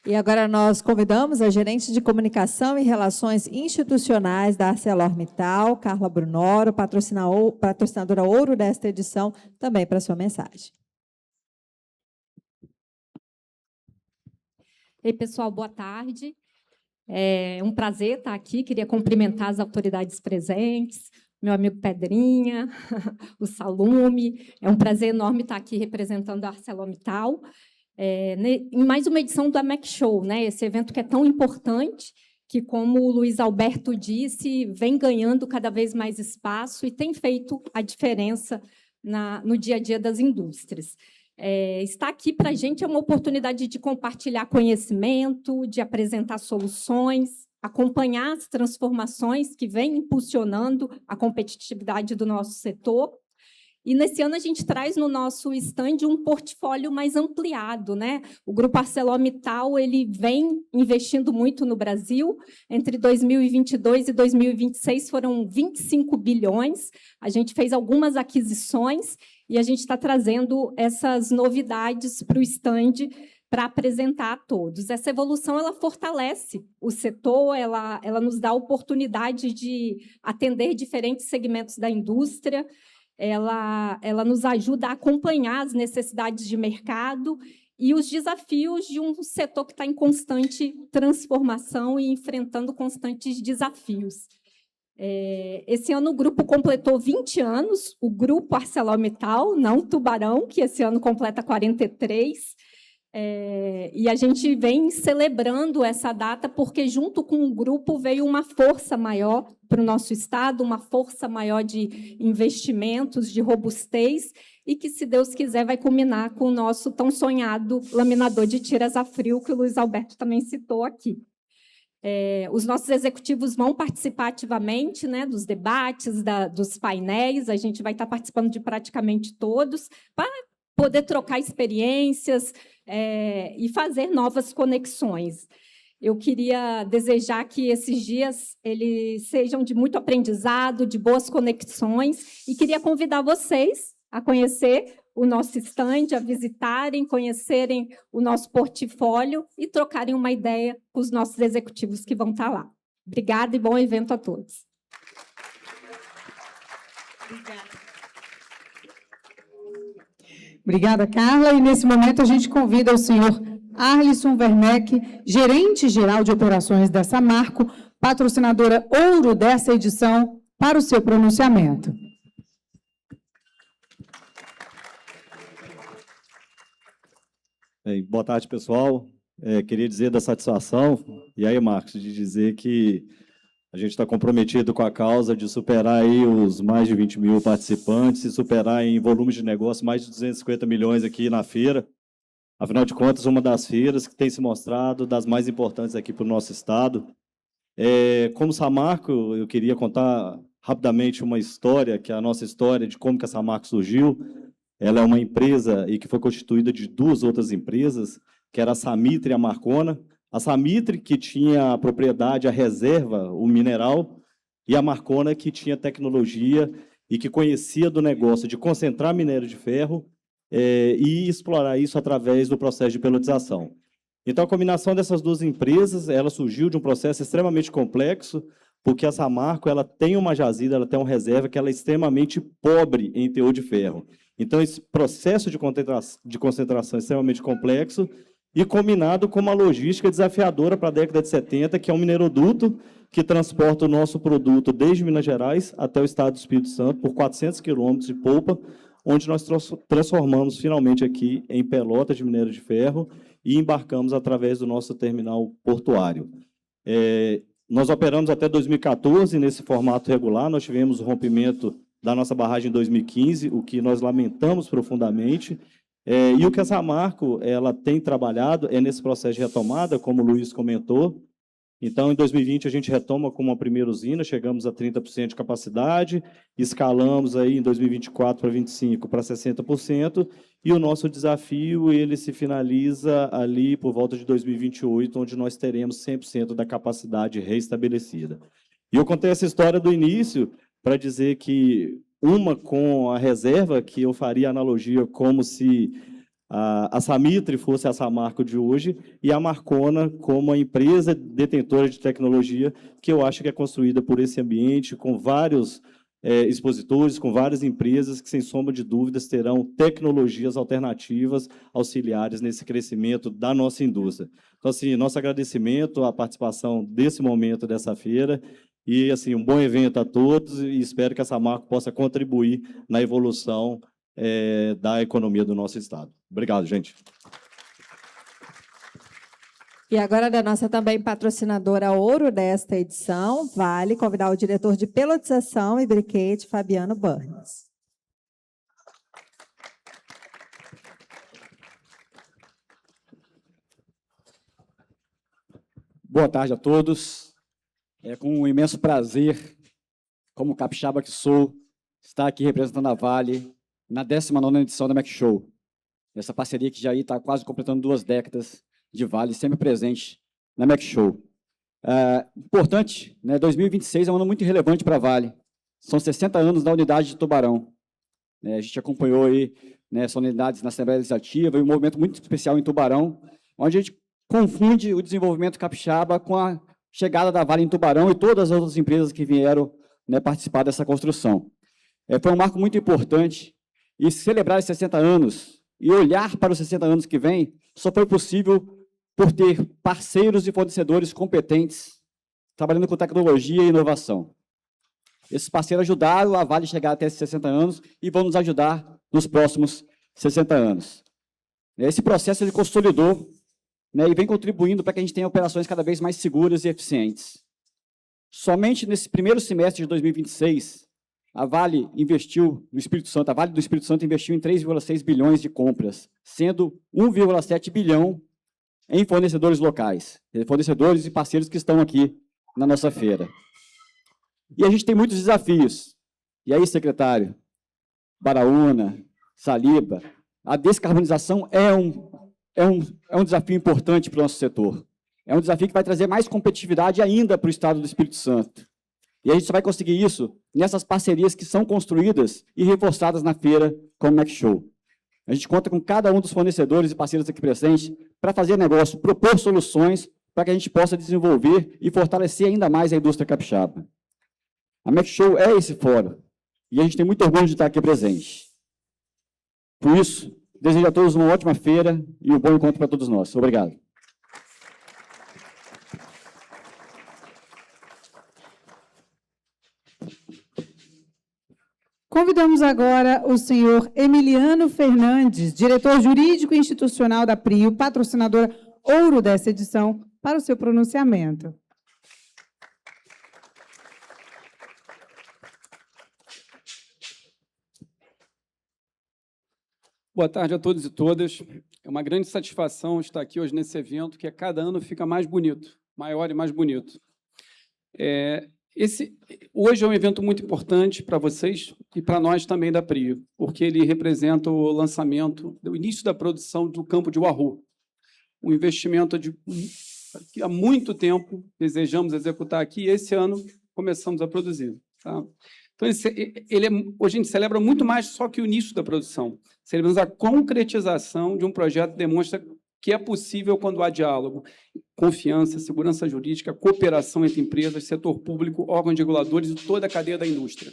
B: E agora nós convidamos a gerente de comunicação e relações institucionais da ArcelorMittal, Carla Brunoro, patrocinadora ouro desta edição, também para a sua mensagem.
J: Ei, pessoal, boa tarde. É um prazer estar aqui, queria cumprimentar as autoridades presentes, meu amigo Pedrinha, o Salume. É um prazer enorme estar aqui representando a ArcelorMittal. Em mais uma edição da McShow, né? Esse evento que é tão importante, que, como o Luiz Alberto disse, vem ganhando cada vez mais espaço e tem feito a diferença no dia a dia das indústrias. Estar aqui para a gente é uma oportunidade de compartilhar conhecimento, de apresentar soluções, acompanhar as transformações que vêm impulsionando a competitividade do nosso setor. E, nesse ano, a gente traz no nosso stand um portfólio mais ampliado, né? O Grupo ArcelorMittal ele vem investindo muito no Brasil. Entre 2022 e 2026 foram 25 bilhões. A gente fez algumas aquisições e a gente está trazendo essas novidades para o stand para apresentar a todos. Essa evolução ela fortalece o setor, ela nos dá a oportunidade de atender diferentes segmentos da indústria. ela nos ajuda a acompanhar as necessidades de mercado e os desafios de um setor que está em constante transformação e enfrentando constantes desafios. Esse ano o grupo completou 20 anos, o Grupo ArcelorMittal, não Tubarão, que esse ano completa 43, e a gente vem celebrando essa data porque, junto com o grupo, veio uma força maior para o nosso Estado, uma força maior de investimentos, de robustez, e que, se Deus quiser, vai culminar com o nosso tão sonhado laminador de tiras a frio, que o Luiz Alberto também citou aqui. Os nossos executivos vão participar ativamente, né, dos debates, dos painéis, a gente vai estar participando de praticamente todos, para poder trocar experiências e fazer novas conexões. Eu queria desejar que esses dias eles sejam de muito aprendizado, de boas conexões, e queria convidar vocês a conhecer o nosso stand, a visitarem, conhecerem o nosso portfólio e trocarem uma ideia com os nossos executivos que vão estar lá. Obrigada e bom evento a todos.
A: Obrigada, Carla. E, nesse momento, a gente convida o senhor Arlisson Werneck, gerente-geral de operações da Samarco, patrocinadora ouro dessa edição, para o seu pronunciamento.
K: Boa tarde, pessoal. Queria dizer da satisfação, e aí, Marcos, de dizer que a gente está comprometido com a causa de superar aí os mais de 20 mil participantes e superar em volumes de negócio mais de 250 milhões aqui na feira. Afinal de contas, uma das feiras que tem se mostrado das mais importantes aqui para o nosso estado. Como Samarco, eu queria contar rapidamente uma história, que é a nossa história de como que a Samarco surgiu. Ela é uma empresa e que foi constituída de duas outras empresas, que era a Samitre e a Marcona. A Samitre, que tinha a propriedade, a reserva, o mineral, e a Marcona, que tinha tecnologia e que conhecia do negócio de concentrar minério de ferro e explorar isso através do processo de peletização. Então, a combinação dessas duas empresas, ela surgiu de um processo extremamente complexo, porque a Samarco ela tem uma jazida, ela tem uma reserva que ela é extremamente pobre em teor de ferro. Então, esse processo de concentração é extremamente complexo e combinado com uma logística desafiadora para a década de 70, que é um mineroduto que transporta o nosso produto desde Minas Gerais até o estado do Espírito Santo por 400 quilômetros de polpa, onde nós transformamos finalmente aqui em pelota de minério de ferro e embarcamos através do nosso terminal portuário. Nós operamos até 2014 nesse formato regular, nós tivemos o rompimento da nossa barragem em 2015, o que nós lamentamos profundamente, e o que a Samarco ela tem trabalhado é nesse processo de retomada, como o Luiz comentou. Então, em 2020, a gente retoma com uma primeira usina, chegamos a 30% de capacidade, escalamos aí em 2024 para 25% para 60%, e o nosso desafio ele se finaliza ali por volta de 2028, onde nós teremos 100% da capacidade reestabelecida. E eu contei essa história do início para dizer que uma com a reserva, que eu faria analogia como se a Samitre fosse a Samarco de hoje, e a Marcona como a empresa detentora de tecnologia, que eu acho que é construída por esse ambiente, com vários expositores, com várias empresas que, sem sombra de dúvidas, terão tecnologias alternativas auxiliares nesse crescimento da nossa indústria. Então, assim, nosso agradecimento à participação desse momento dessa feira, e, assim, um bom evento a todos, e espero que a Samarco possa contribuir na evolução da economia do nosso estado. Obrigado, gente.
B: E agora, da nossa também patrocinadora ouro desta edição, vale convidar o diretor de pelotização e briquete, Fabiano Burns.
L: Boa tarde a todos. É com um imenso prazer, como capixaba que sou, estar aqui representando a Vale na 19ª edição da McShow. Essa parceria que já está quase completando 2 décadas de Vale, sempre presente na McShow. Importante, né, 2026 é um ano muito relevante para a Vale. São 60 anos da unidade de Tubarão. A gente acompanhou aí, né, as unidades na Assembleia Legislativa e um movimento muito especial em Tubarão, onde a gente confunde o desenvolvimento capixaba com a chegada da Vale em Tubarão e todas as outras empresas que vieram, né, participar dessa construção. Foi um marco muito importante, e celebrar os 60 anos e olhar para os 60 anos que vêm só foi possível por ter parceiros e fornecedores competentes, trabalhando com tecnologia e inovação. Esses parceiros ajudaram a Vale chegar até esses 60 anos e vão nos ajudar nos próximos 60 anos. Esse processo ele consolidou, né, e vem contribuindo para que a gente tenha operações cada vez mais seguras e eficientes. Somente nesse primeiro semestre de 2026, a Vale investiu no Espírito Santo, a Vale do Espírito Santo investiu em 3,6 bilhões de compras, sendo 1,7 bilhão em fornecedores locais, fornecedores e parceiros que estão aqui na nossa feira. E a gente tem muitos desafios. E aí, secretário, Baraúna, Saliba, a descarbonização é um desafio importante para o nosso setor. É um desafio que vai trazer mais competitividade ainda para o Estado do Espírito Santo. E a gente só vai conseguir isso nessas parcerias que são construídas e reforçadas na feira como o McShow. A gente conta com cada um dos fornecedores e parceiros aqui presentes para fazer negócio, propor soluções para que a gente possa desenvolver e fortalecer ainda mais a indústria capixaba. A McShow é esse fórum, e a gente tem muito orgulho de estar aqui presente. Por isso, desejo a todos uma ótima feira e um bom encontro para todos nós. Obrigado.
A: Convidamos agora o senhor Emiliano Fernandes, diretor jurídico e institucional da PRIO, patrocinadora ouro dessa edição, para o seu pronunciamento.
M: Boa tarde a todos e todas. É uma grande satisfação estar aqui hoje nesse evento, que a cada ano fica mais bonito, maior e mais bonito. Hoje é um evento muito importante para vocês e para nós também da PRIO, porque ele representa o lançamento, o início da produção do campo de Wahoo, um investimento que há muito tempo desejamos executar aqui e esse ano começamos a produzir. Tá? Então, hoje a gente celebra muito mais só que o início da produção. Celebramos a concretização de um projeto que demonstra que é possível quando há diálogo, confiança, segurança jurídica, cooperação entre empresas, setor público, órgãos reguladores e toda a cadeia da indústria.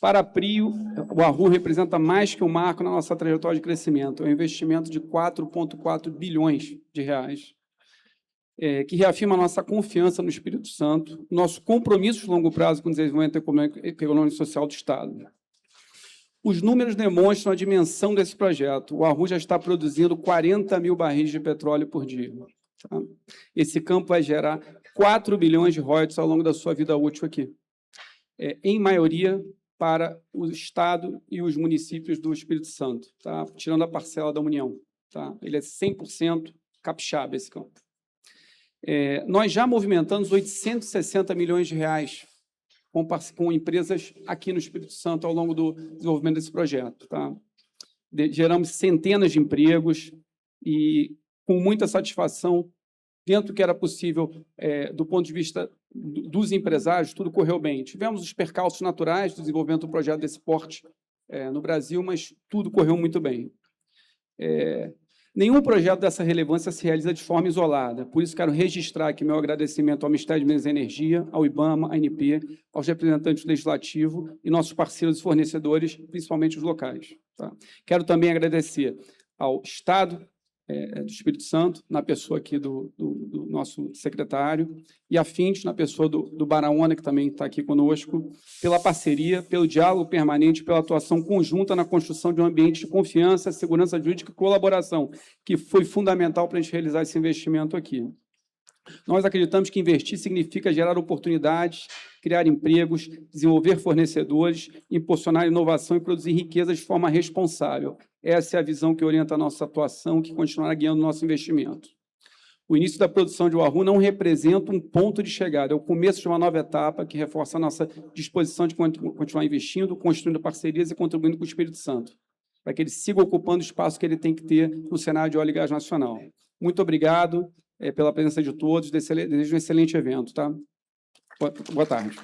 M: Para a PRIO, o Wahoo representa mais que um marco na nossa trajetória de crescimento. É um investimento de 4,4 bilhões de reais, que reafirma a nossa confiança no Espírito Santo, nosso compromisso de longo prazo com o desenvolvimento econômico e social do Estado. Os números demonstram a dimensão desse projeto. O Wahoo já está produzindo 40 mil barris de petróleo por dia. Tá? Esse campo vai gerar 4 bilhões de royalties ao longo da sua vida útil aqui, em maioria para o Estado e os municípios do Espírito Santo, tá? Tirando a parcela da União. Tá? Ele é 100% capixaba, esse campo. Nós já movimentamos 860 milhões de reais com empresas aqui no Espírito Santo ao longo do desenvolvimento desse projeto. Tá? Geramos centenas de empregos e, com muita satisfação, dentro do que era possível, do ponto de vista dos empresários, tudo correu bem. Tivemos os percalços naturais do desenvolvimento do projeto desse porte no Brasil, mas tudo correu muito bem. Nenhum projeto dessa relevância se realiza de forma isolada. Por isso, quero registrar aqui meu agradecimento ao Ministério de Minas e Energia, ao IBAMA, à ANP, aos representantes do Legislativo e nossos parceiros e fornecedores, principalmente os locais. Tá? Quero também agradecer ao Estado do Espírito Santo, na pessoa aqui do nosso secretário, e a FINDES, na pessoa do Baraúna, que também está aqui conosco, pela parceria, pelo diálogo permanente, pela atuação conjunta na construção de um ambiente de confiança, segurança jurídica e colaboração, que foi fundamental para a gente realizar esse investimento aqui. Nós acreditamos que investir significa gerar oportunidades, criar empregos, desenvolver fornecedores, impulsionar inovação e produzir riqueza de forma responsável. Essa é a visão que orienta a nossa atuação, que continuará guiando o nosso investimento. O início da produção de Wahoo não representa um ponto de chegada, é o começo de uma nova etapa que reforça a nossa disposição de continuar investindo, construindo parcerias e contribuindo com o Espírito Santo, para que ele siga ocupando o espaço que ele tem que ter no cenário de óleo e gás nacional. Muito obrigado pela presença de todos, desejo um excelente evento. Tá? Boa tarde.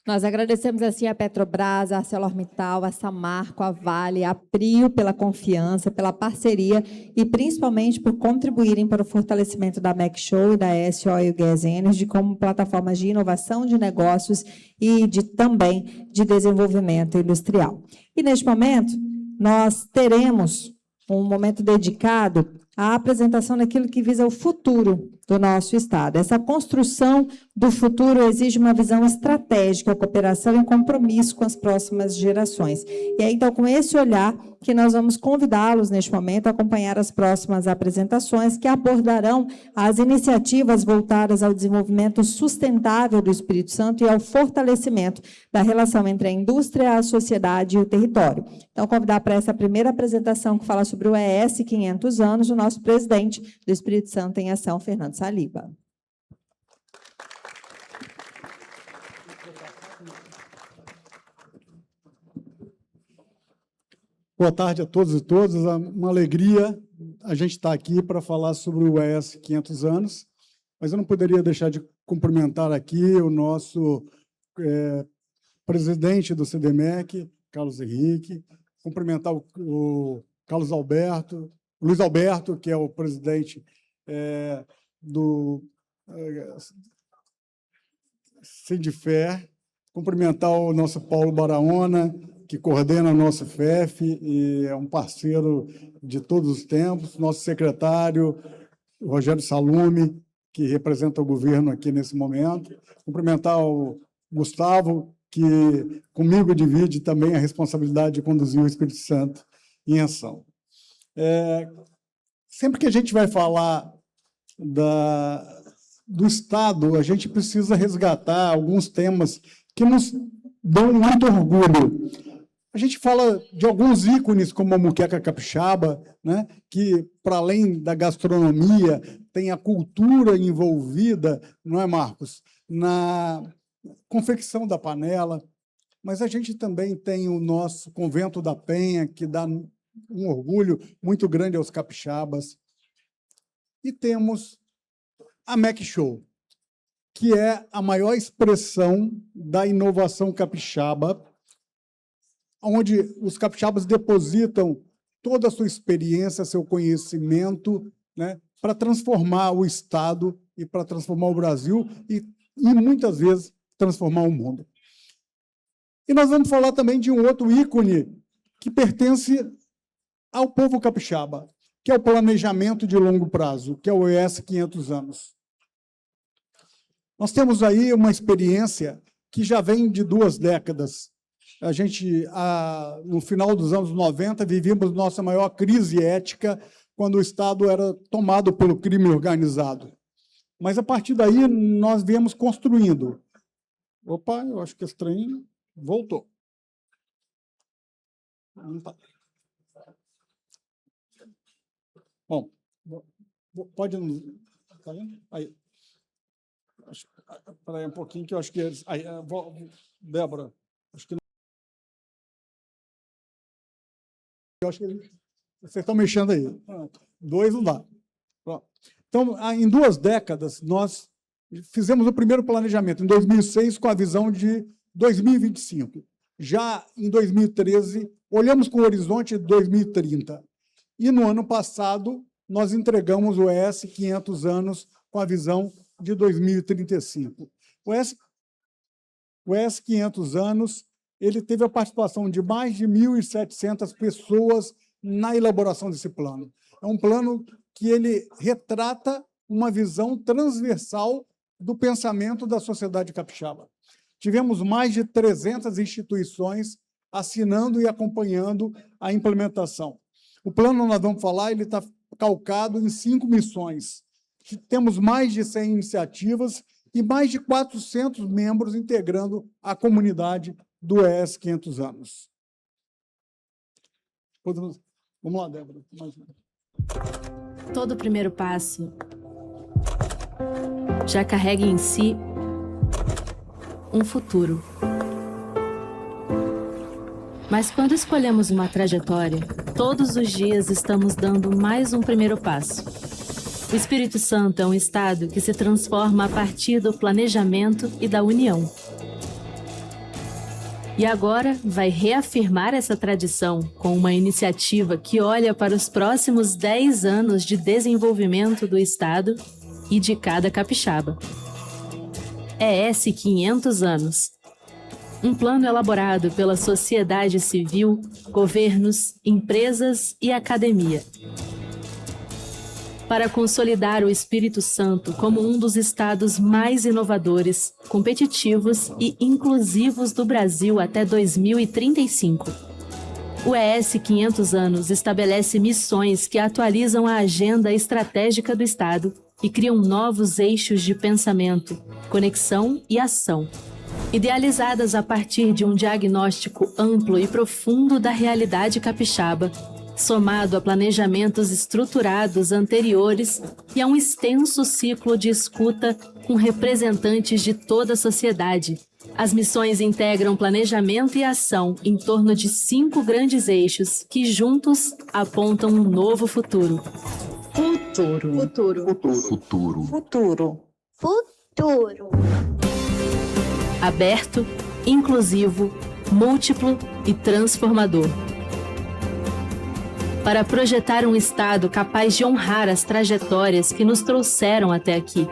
B: Nós agradecemos assim a Petrobras, a ArcelorMittal, a Samarco, a Vale, a Prio pela confiança, pela parceria e principalmente por contribuírem para o fortalecimento da MaxShow e da S Oil Gas Energy como plataformas de inovação de negócios e também de desenvolvimento industrial. E neste momento, nós teremos um momento dedicado à apresentação daquilo que visa o futuro do nosso Estado. Essa construção do futuro exige uma visão estratégica, cooperação e compromisso com as próximas gerações. E é, então, com esse olhar que nós vamos convidá-los, neste momento, a acompanhar as próximas apresentações que abordarão as iniciativas voltadas ao desenvolvimento sustentável do Espírito Santo e ao fortalecimento da relação entre a indústria, a sociedade e o território. Então, convidar para essa primeira apresentação que fala sobre o ES 500 anos, o nosso presidente do Espírito Santo em Ação, Fernando Saliba.
N: Boa tarde a todos e todas. É uma alegria a gente estar aqui para falar sobre o ES 500 anos, mas eu não poderia deixar de cumprimentar aqui o nosso presidente do CDMEC, Carlos Henrique, cumprimentar o Carlos Alberto, Luiz Alberto, que é o presidente do Sindifé, cumprimentar o nosso Paulo Baraona, que coordena o nosso FEF e é um parceiro de todos os tempos, nosso secretário, Rogério Salume, que representa o governo aqui nesse momento, cumprimentar o Gustavo, que comigo divide também a responsabilidade de conduzir o Espírito Santo em ação. Sempre que a gente vai falar do Estado, a gente precisa resgatar alguns temas que nos dão muito orgulho. A gente fala de alguns ícones, como a moqueca capixaba, né, que, para além da gastronomia, tem a cultura envolvida, não é, Marcos? Na confecção da panela, mas a gente também tem o nosso Convento da Penha, que dá um orgulho muito grande aos capixabas. E temos a MaxShow, que é a maior expressão da inovação capixaba, onde os capixabas depositam toda a sua experiência, seu conhecimento, né, para transformar o Estado e para transformar o Brasil e muitas vezes, transformar o mundo. E nós vamos falar também de um outro ícone que pertence ao povo capixaba, que é o planejamento de longo prazo, que é o ES 500 anos. Nós temos aí uma experiência que já vem de 2 décadas. A gente, no final dos anos 90, vivíamos nossa maior crise ética, quando o Estado era tomado pelo crime organizado. Mas, a partir daí, nós viemos construindo. Opa, eu acho que esse trem voltou. Bom, pode... Tá vendo? Aí. Espera aí um pouquinho, que eu acho que... Aí, Débora, acho que... Eu acho que vocês estão mexendo aí. 2 não dá. Pronto. Então, em 2 décadas, nós fizemos o primeiro planejamento, em 2006, com a visão de 2025. Já em 2013, olhamos com o horizonte de 2030. E, no ano passado, nós entregamos o ES 500 anos com a visão de 2035. O ES 500 anos, ele teve a participação de mais de 1.700 pessoas na elaboração desse plano. É um plano que ele retrata uma visão transversal do pensamento da sociedade capixaba. Tivemos mais de 300 instituições assinando e acompanhando a implementação. O plano, nós vamos falar, ele está calcado em 5 missões. Temos mais de 100 iniciativas e mais de 400 membros integrando a comunidade do ES 500 anos. Vamos lá, Débora.
O: Todo primeiro passo já carrega em si um futuro. Mas quando escolhemos uma trajetória, todos os dias estamos dando mais um primeiro passo. O Espírito Santo é um estado que se transforma a partir do planejamento e da união. E agora vai reafirmar essa tradição com uma iniciativa que olha para os próximos 10 anos de desenvolvimento do Estado e de cada capixaba. ES 500 anos. Um plano elaborado pela sociedade civil, governos, empresas e academia. Para consolidar o Espírito Santo como um dos estados mais inovadores, competitivos e inclusivos do Brasil até 2035. O ES 500 anos estabelece missões que atualizam a agenda estratégica do Estado e criam novos eixos de pensamento, conexão e ação, idealizadas a partir de um diagnóstico amplo e profundo da realidade capixaba, somado a planejamentos estruturados anteriores e a um extenso ciclo de escuta com representantes de toda a sociedade. As missões integram planejamento e ação em torno de 5 grandes eixos que juntos apontam um novo futuro.
P: Futuro. Futuro.
O: Futuro.
P: Futuro. Futuro.
O: Aberto, inclusivo, múltiplo e transformador. Para projetar um Estado capaz de honrar as trajetórias que nos trouxeram até aqui.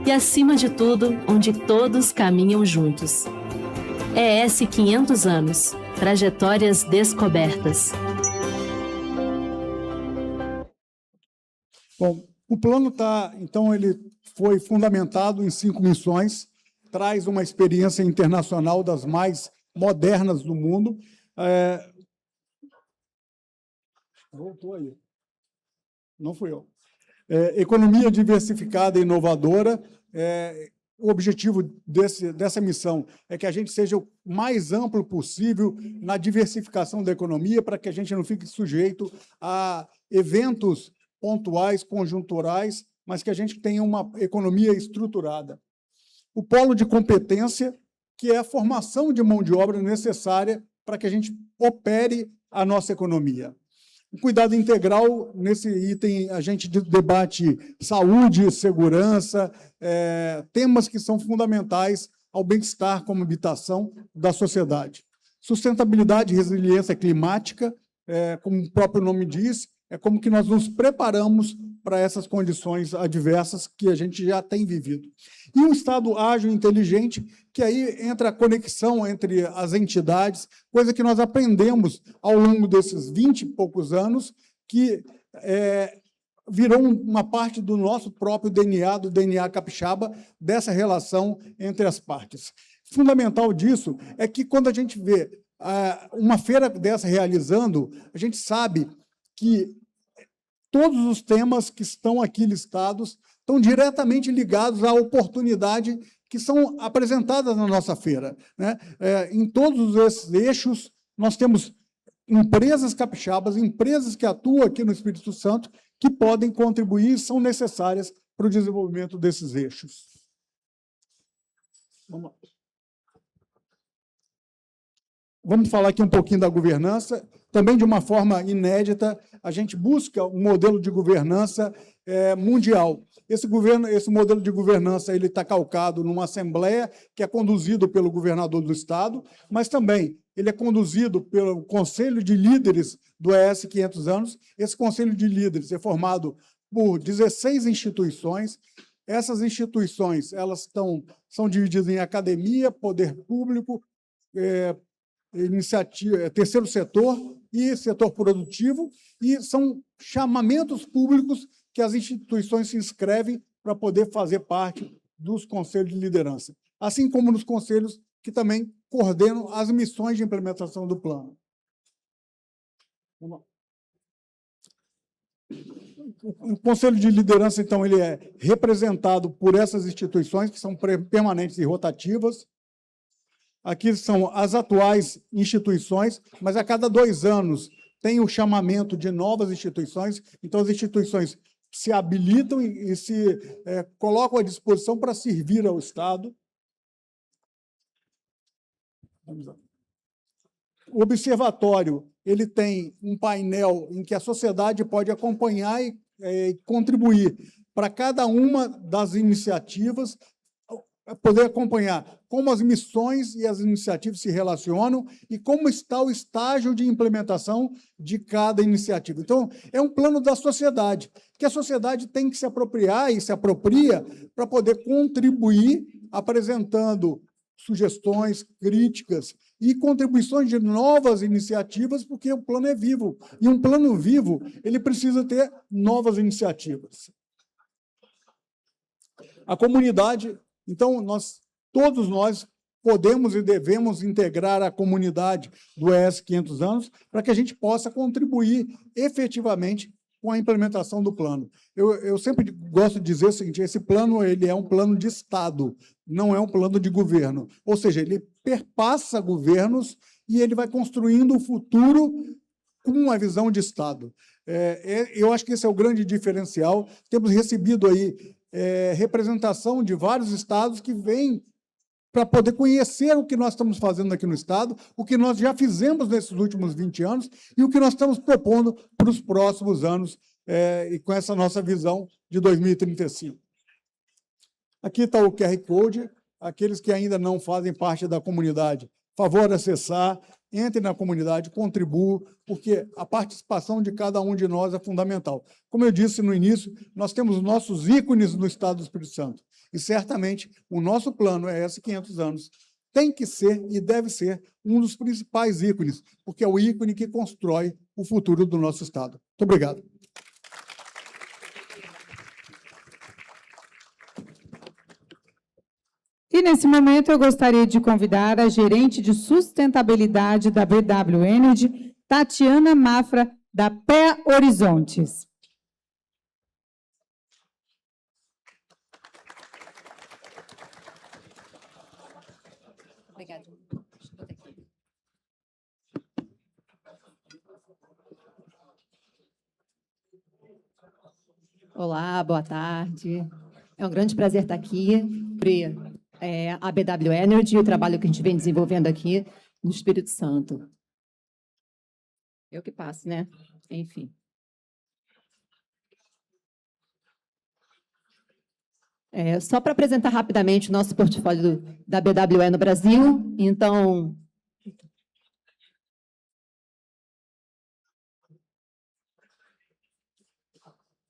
O: E, acima de tudo, onde todos caminham juntos. ES 500 anos. Trajetórias descobertas.
N: Bom, o plano então, ele foi fundamentado em 5 missões, traz uma experiência internacional das mais modernas do mundo. Voltou aí. Não fui eu. Economia diversificada e inovadora. O objetivo dessa missão é que a gente seja o mais amplo possível na diversificação da economia, para que a gente não fique sujeito a eventos pontuais, conjunturais, mas que a gente tenha uma economia estruturada. O polo de competência, que é a formação de mão de obra necessária para que a gente opere a nossa economia. O cuidado integral, nesse item, a gente debate saúde, segurança, temas que são fundamentais ao bem-estar como habitação da sociedade. Sustentabilidade e resiliência climática, como o próprio nome diz, é como que nós nos preparamos para essas condições adversas que a gente já tem vivido. E um Estado ágil e inteligente, que aí entra a conexão entre as entidades, coisa que nós aprendemos ao longo desses 20 e poucos anos, que virou uma parte do nosso próprio DNA, do DNA capixaba, dessa relação entre as partes. Fundamental disso é que, quando a gente vê uma feira dessa realizando, a gente sabe que todos os temas que estão aqui listados estão diretamente ligados à oportunidade que são apresentadas na nossa feira, né? Em todos esses eixos, nós temos empresas capixabas, empresas que atuam aqui no Espírito Santo, que podem contribuir e são necessárias para o desenvolvimento desses eixos. Vamos falar aqui um pouquinho da governança. Também, de uma forma inédita, a gente busca um modelo de governança mundial. Esse modelo de governança está calcado numa assembleia que é conduzido pelo governador do Estado, mas também ele é conduzido pelo Conselho de Líderes do ES 500 anos. Esse Conselho de Líderes é formado por 16 instituições. Essas instituições são divididas em academia, poder público, iniciativa, terceiro setor e setor produtivo, e são chamamentos públicos que as instituições se inscrevem para poder fazer parte dos conselhos de liderança, assim como nos conselhos que também coordenam as missões de implementação do plano. O Conselho de Liderança, então, ele é representado por essas instituições, que são permanentes e rotativas. Aqui são as atuais instituições, mas a cada 2 anos tem o chamamento de novas instituições, então as instituições se habilitam e se colocam à disposição para servir ao Estado. O observatório, ele tem um painel em que a sociedade pode acompanhar e contribuir para cada uma das iniciativas, poder acompanhar como as missões e as iniciativas se relacionam e como está o estágio de implementação de cada iniciativa. Então, é um plano da sociedade, que a sociedade tem que se apropriar e se apropria para poder contribuir, apresentando sugestões, críticas e contribuições de novas iniciativas, porque o plano é vivo. E um plano vivo, ele precisa ter novas iniciativas. A comunidade, então, todos nós podemos e devemos integrar a comunidade do ES 500 anos para que a gente possa contribuir efetivamente com a implementação do plano. Eu sempre gosto de dizer o seguinte, esse plano ele é um plano de Estado, não é um plano de governo. Ou seja, ele perpassa governos e ele vai construindo o futuro com uma visão de Estado. Eu acho que esse é o grande diferencial. Temos recebido aí representação de vários estados que vêm para poder conhecer o que nós estamos fazendo aqui no Estado, o que nós já fizemos nesses últimos 20 anos e o que nós estamos propondo para os próximos anos, e com essa nossa visão de 2035. Aqui está o QR Code. Aqueles que ainda não fazem parte da comunidade, favor acessar, entre na comunidade, contribuam, porque a participação de cada um de nós é fundamental. Como eu disse no início, nós temos os nossos ícones no Estado do Espírito Santo, e certamente o nosso plano ES 500 anos tem que ser e deve ser um dos principais ícones, porque é o ícone que constrói o futuro do nosso Estado. Muito obrigado.
A: E, nesse momento, eu gostaria de convidar a gerente de sustentabilidade da BW Energy, Tatiana Mafra, da Pé Horizontes.
Q: Obrigada. Olá, boa tarde. É um grande prazer estar aqui sobre a BW Energy e o trabalho que a gente vem desenvolvendo aqui no Espírito Santo. Eu que passo, né? Enfim. Só para apresentar rapidamente o nosso portfólio da BWE no Brasil. Então,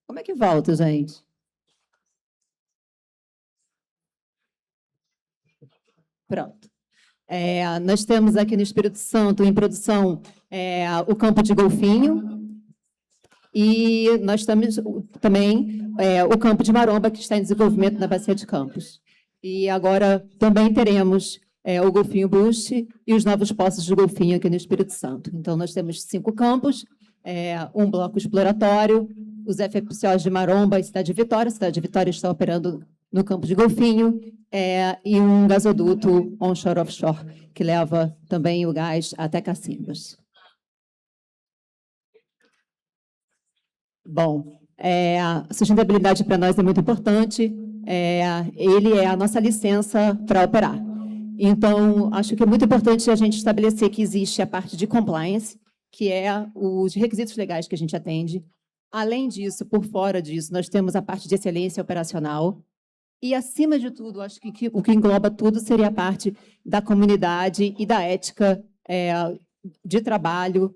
Q: como é que volta, gente? Pronto. Nós temos aqui no Espírito Santo, em produção, o campo de Golfinho, e nós temos também o campo de Maromba, que está em desenvolvimento na Bacia de Campos. E agora também teremos o Golfinho Boost e os novos poços de golfinho aqui no Espírito Santo. Então, nós temos 5 campos, um bloco exploratório, os FPSOs de Maromba e Cidade de Vitória. A Cidade de Vitória está operando no campo de Golfinho, e um gasoduto onshore-offshore, que leva também o gás até Cacimbas. Bom, a sustentabilidade para nós é muito importante, ele é a nossa licença para operar. Então, acho que é muito importante a gente estabelecer que existe a parte de compliance, que é os requisitos legais que a gente atende. Além disso, por fora disso, nós temos a parte de excelência operacional. E, acima de tudo, acho que o que engloba tudo seria a parte da comunidade e da ética de trabalho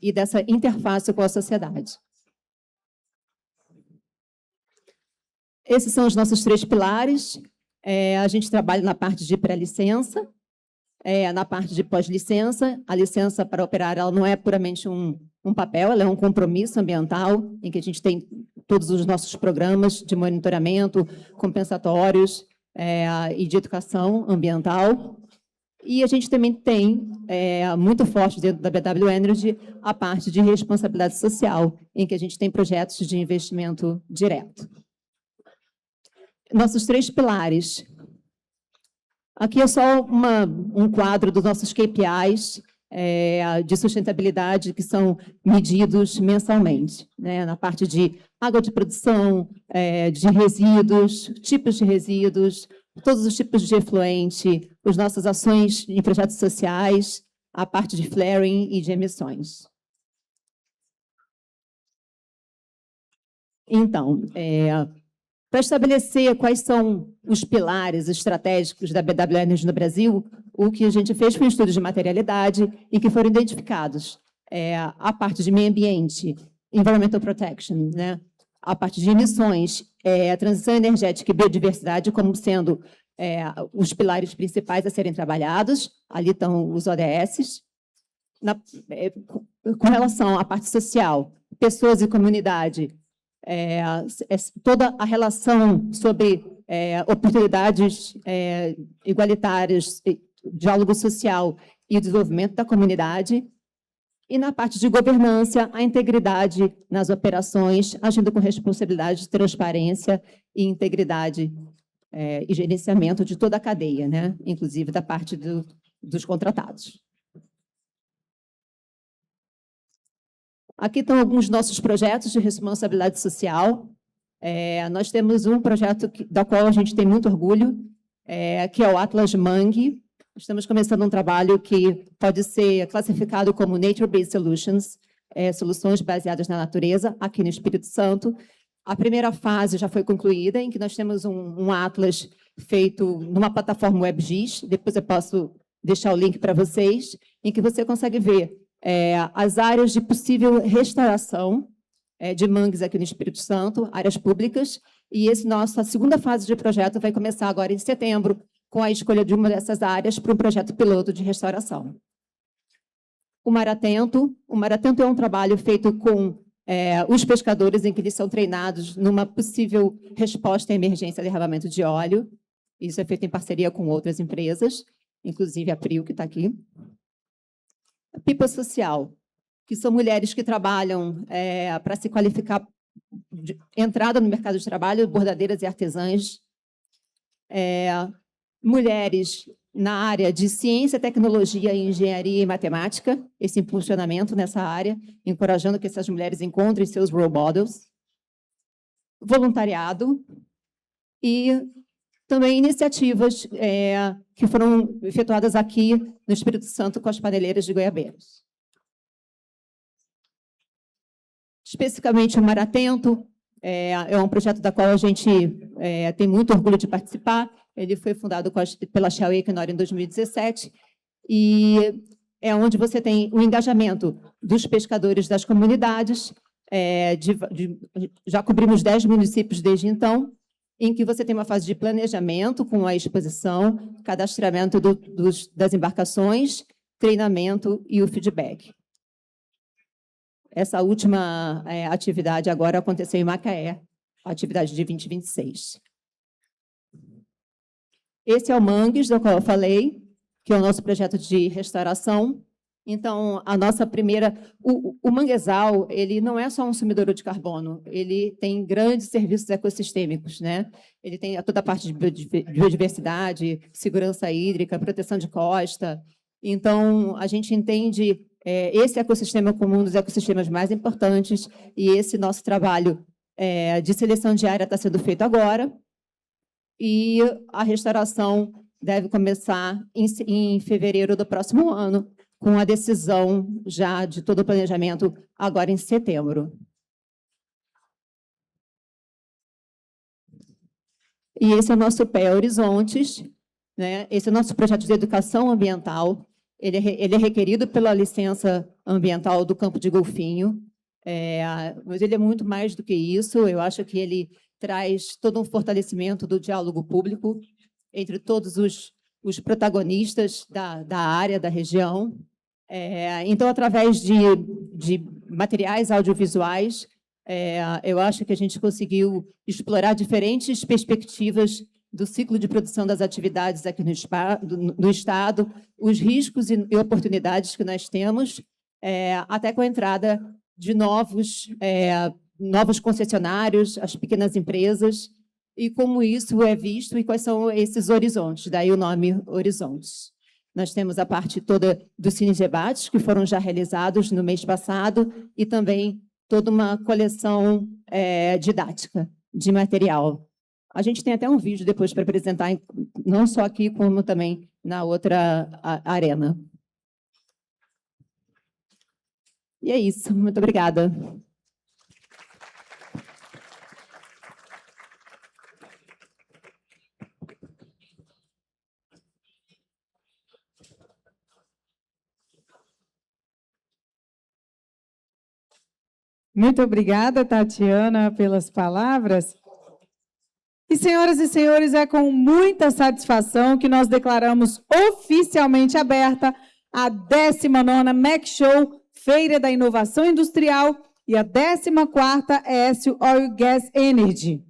Q: e dessa interface com a sociedade. Esses são os nossos 3 pilares. A gente trabalha na parte de pré-licença, na parte de pós-licença. A licença para operar ela não é puramente um papel, ela é um compromisso ambiental, em que a gente tem todos os nossos programas de monitoramento, compensatórios e de educação ambiental. E a gente também tem, muito forte dentro da BW Energy, a parte de responsabilidade social, em que a gente tem projetos de investimento direto. Nossos 3 pilares. Aqui é só um quadro dos nossos KPIs de sustentabilidade, que são medidos mensalmente, né? Na parte de água de produção, de resíduos, tipos de resíduos, todos os tipos de efluente, as nossas ações em projetos sociais, a parte de flaring e de emissões. Então, Para estabelecer quais são os pilares estratégicos da BW Energy no Brasil, o que a gente fez foi um estudo de materialidade em que foram identificados a parte de meio ambiente, environmental protection, né? A parte de emissões, a transição energética e biodiversidade como sendo os pilares principais a serem trabalhados. Ali estão os ODS. Com relação à parte social, pessoas e comunidade, toda a relação sobre oportunidades igualitárias, diálogo social e o desenvolvimento da comunidade. E na parte de governança, a integridade nas operações, agindo com responsabilidade, transparência e integridade e gerenciamento de toda a cadeia, né? Inclusive da parte dos contratados. Aqui estão alguns nossos projetos de responsabilidade social. Nós temos um projeto da qual a gente tem muito orgulho, que é o Atlas Mangue. Estamos começando um trabalho que pode ser classificado como Nature-Based Solutions, soluções baseadas na natureza, aqui no Espírito Santo. A primeira fase já foi concluída, em que nós temos um atlas feito numa plataforma WebGIS, depois eu posso deixar o link para vocês, em que você consegue ver as áreas de possível restauração de mangues aqui no Espírito Santo, áreas públicas, e a segunda fase de projeto vai começar agora em setembro, com a escolha de uma dessas áreas para um projeto piloto de restauração. O Mar Atento é um trabalho feito com os pescadores, em que eles são treinados numa possível resposta à emergência de derramamento de óleo. Isso é feito em parceria com outras empresas, inclusive a PRIO, que está aqui. A Pipa Social, que são mulheres que trabalham para se qualificar, entrada no mercado de trabalho, bordadeiras e artesãs. Mulheres na área de ciência, tecnologia, engenharia e matemática, esse impulsionamento nessa área, encorajando que essas mulheres encontrem seus role models. Voluntariado e também iniciativas que foram efetuadas aqui no Espírito Santo com as paneleiras de Goiabeiros. Especificamente o Mar Atento é um projeto da qual a gente tem muito orgulho de participar. Ele foi fundado pela Shell e Equinor em 2017 e é onde você tem o engajamento dos pescadores das comunidades. Já cobrimos 10 municípios desde então, em que você tem uma fase de planejamento com a exposição, cadastramento das embarcações, treinamento e o feedback. Essa última atividade agora aconteceu em Macaé, a atividade de 2026. Esse é o Mangues, do qual eu falei, que é o nosso projeto de restauração. Então, a nossa primeira... O manguezal, ele não é só um sumidouro de carbono, ele tem grandes serviços ecossistêmicos, né? Ele tem toda a parte de biodiversidade, segurança hídrica, proteção de costa. Então, a gente entende esse ecossistema como um dos ecossistemas mais importantes, e esse nosso trabalho de seleção de área está sendo feito agora, e a restauração deve começar em fevereiro do próximo ano, com a decisão já de todo o planejamento agora em setembro. E esse é o nosso PE Horizontes, né? Esse é o nosso projeto de educação ambiental. Ele é requerido pela licença ambiental do Campo de Golfinho, mas ele é muito mais do que isso. Eu acho que ele traz todo um fortalecimento do diálogo público entre todos os protagonistas da área, da região. Então, através de materiais audiovisuais, eu acho que a gente conseguiu explorar diferentes perspectivas do ciclo de produção das atividades aqui no Estado, os riscos e oportunidades que nós temos, até com a entrada de novos concessionários, as pequenas empresas, e como isso é visto e quais são esses horizontes, daí o nome Horizontes. Nós temos a parte toda dos cinedebates, que foram já realizados no mês passado, e também toda uma coleção didática de material. A gente tem até um vídeo depois para apresentar, não só aqui, como também na outra arena. E é isso. Muito obrigada.
A: Muito obrigada, Tatiana, pelas palavras. E, senhoras e senhores, é com muita satisfação que nós declaramos oficialmente aberta a 19ª MEC Show, Feira da Inovação Industrial, e a 14ª ES Oil Gas Energy.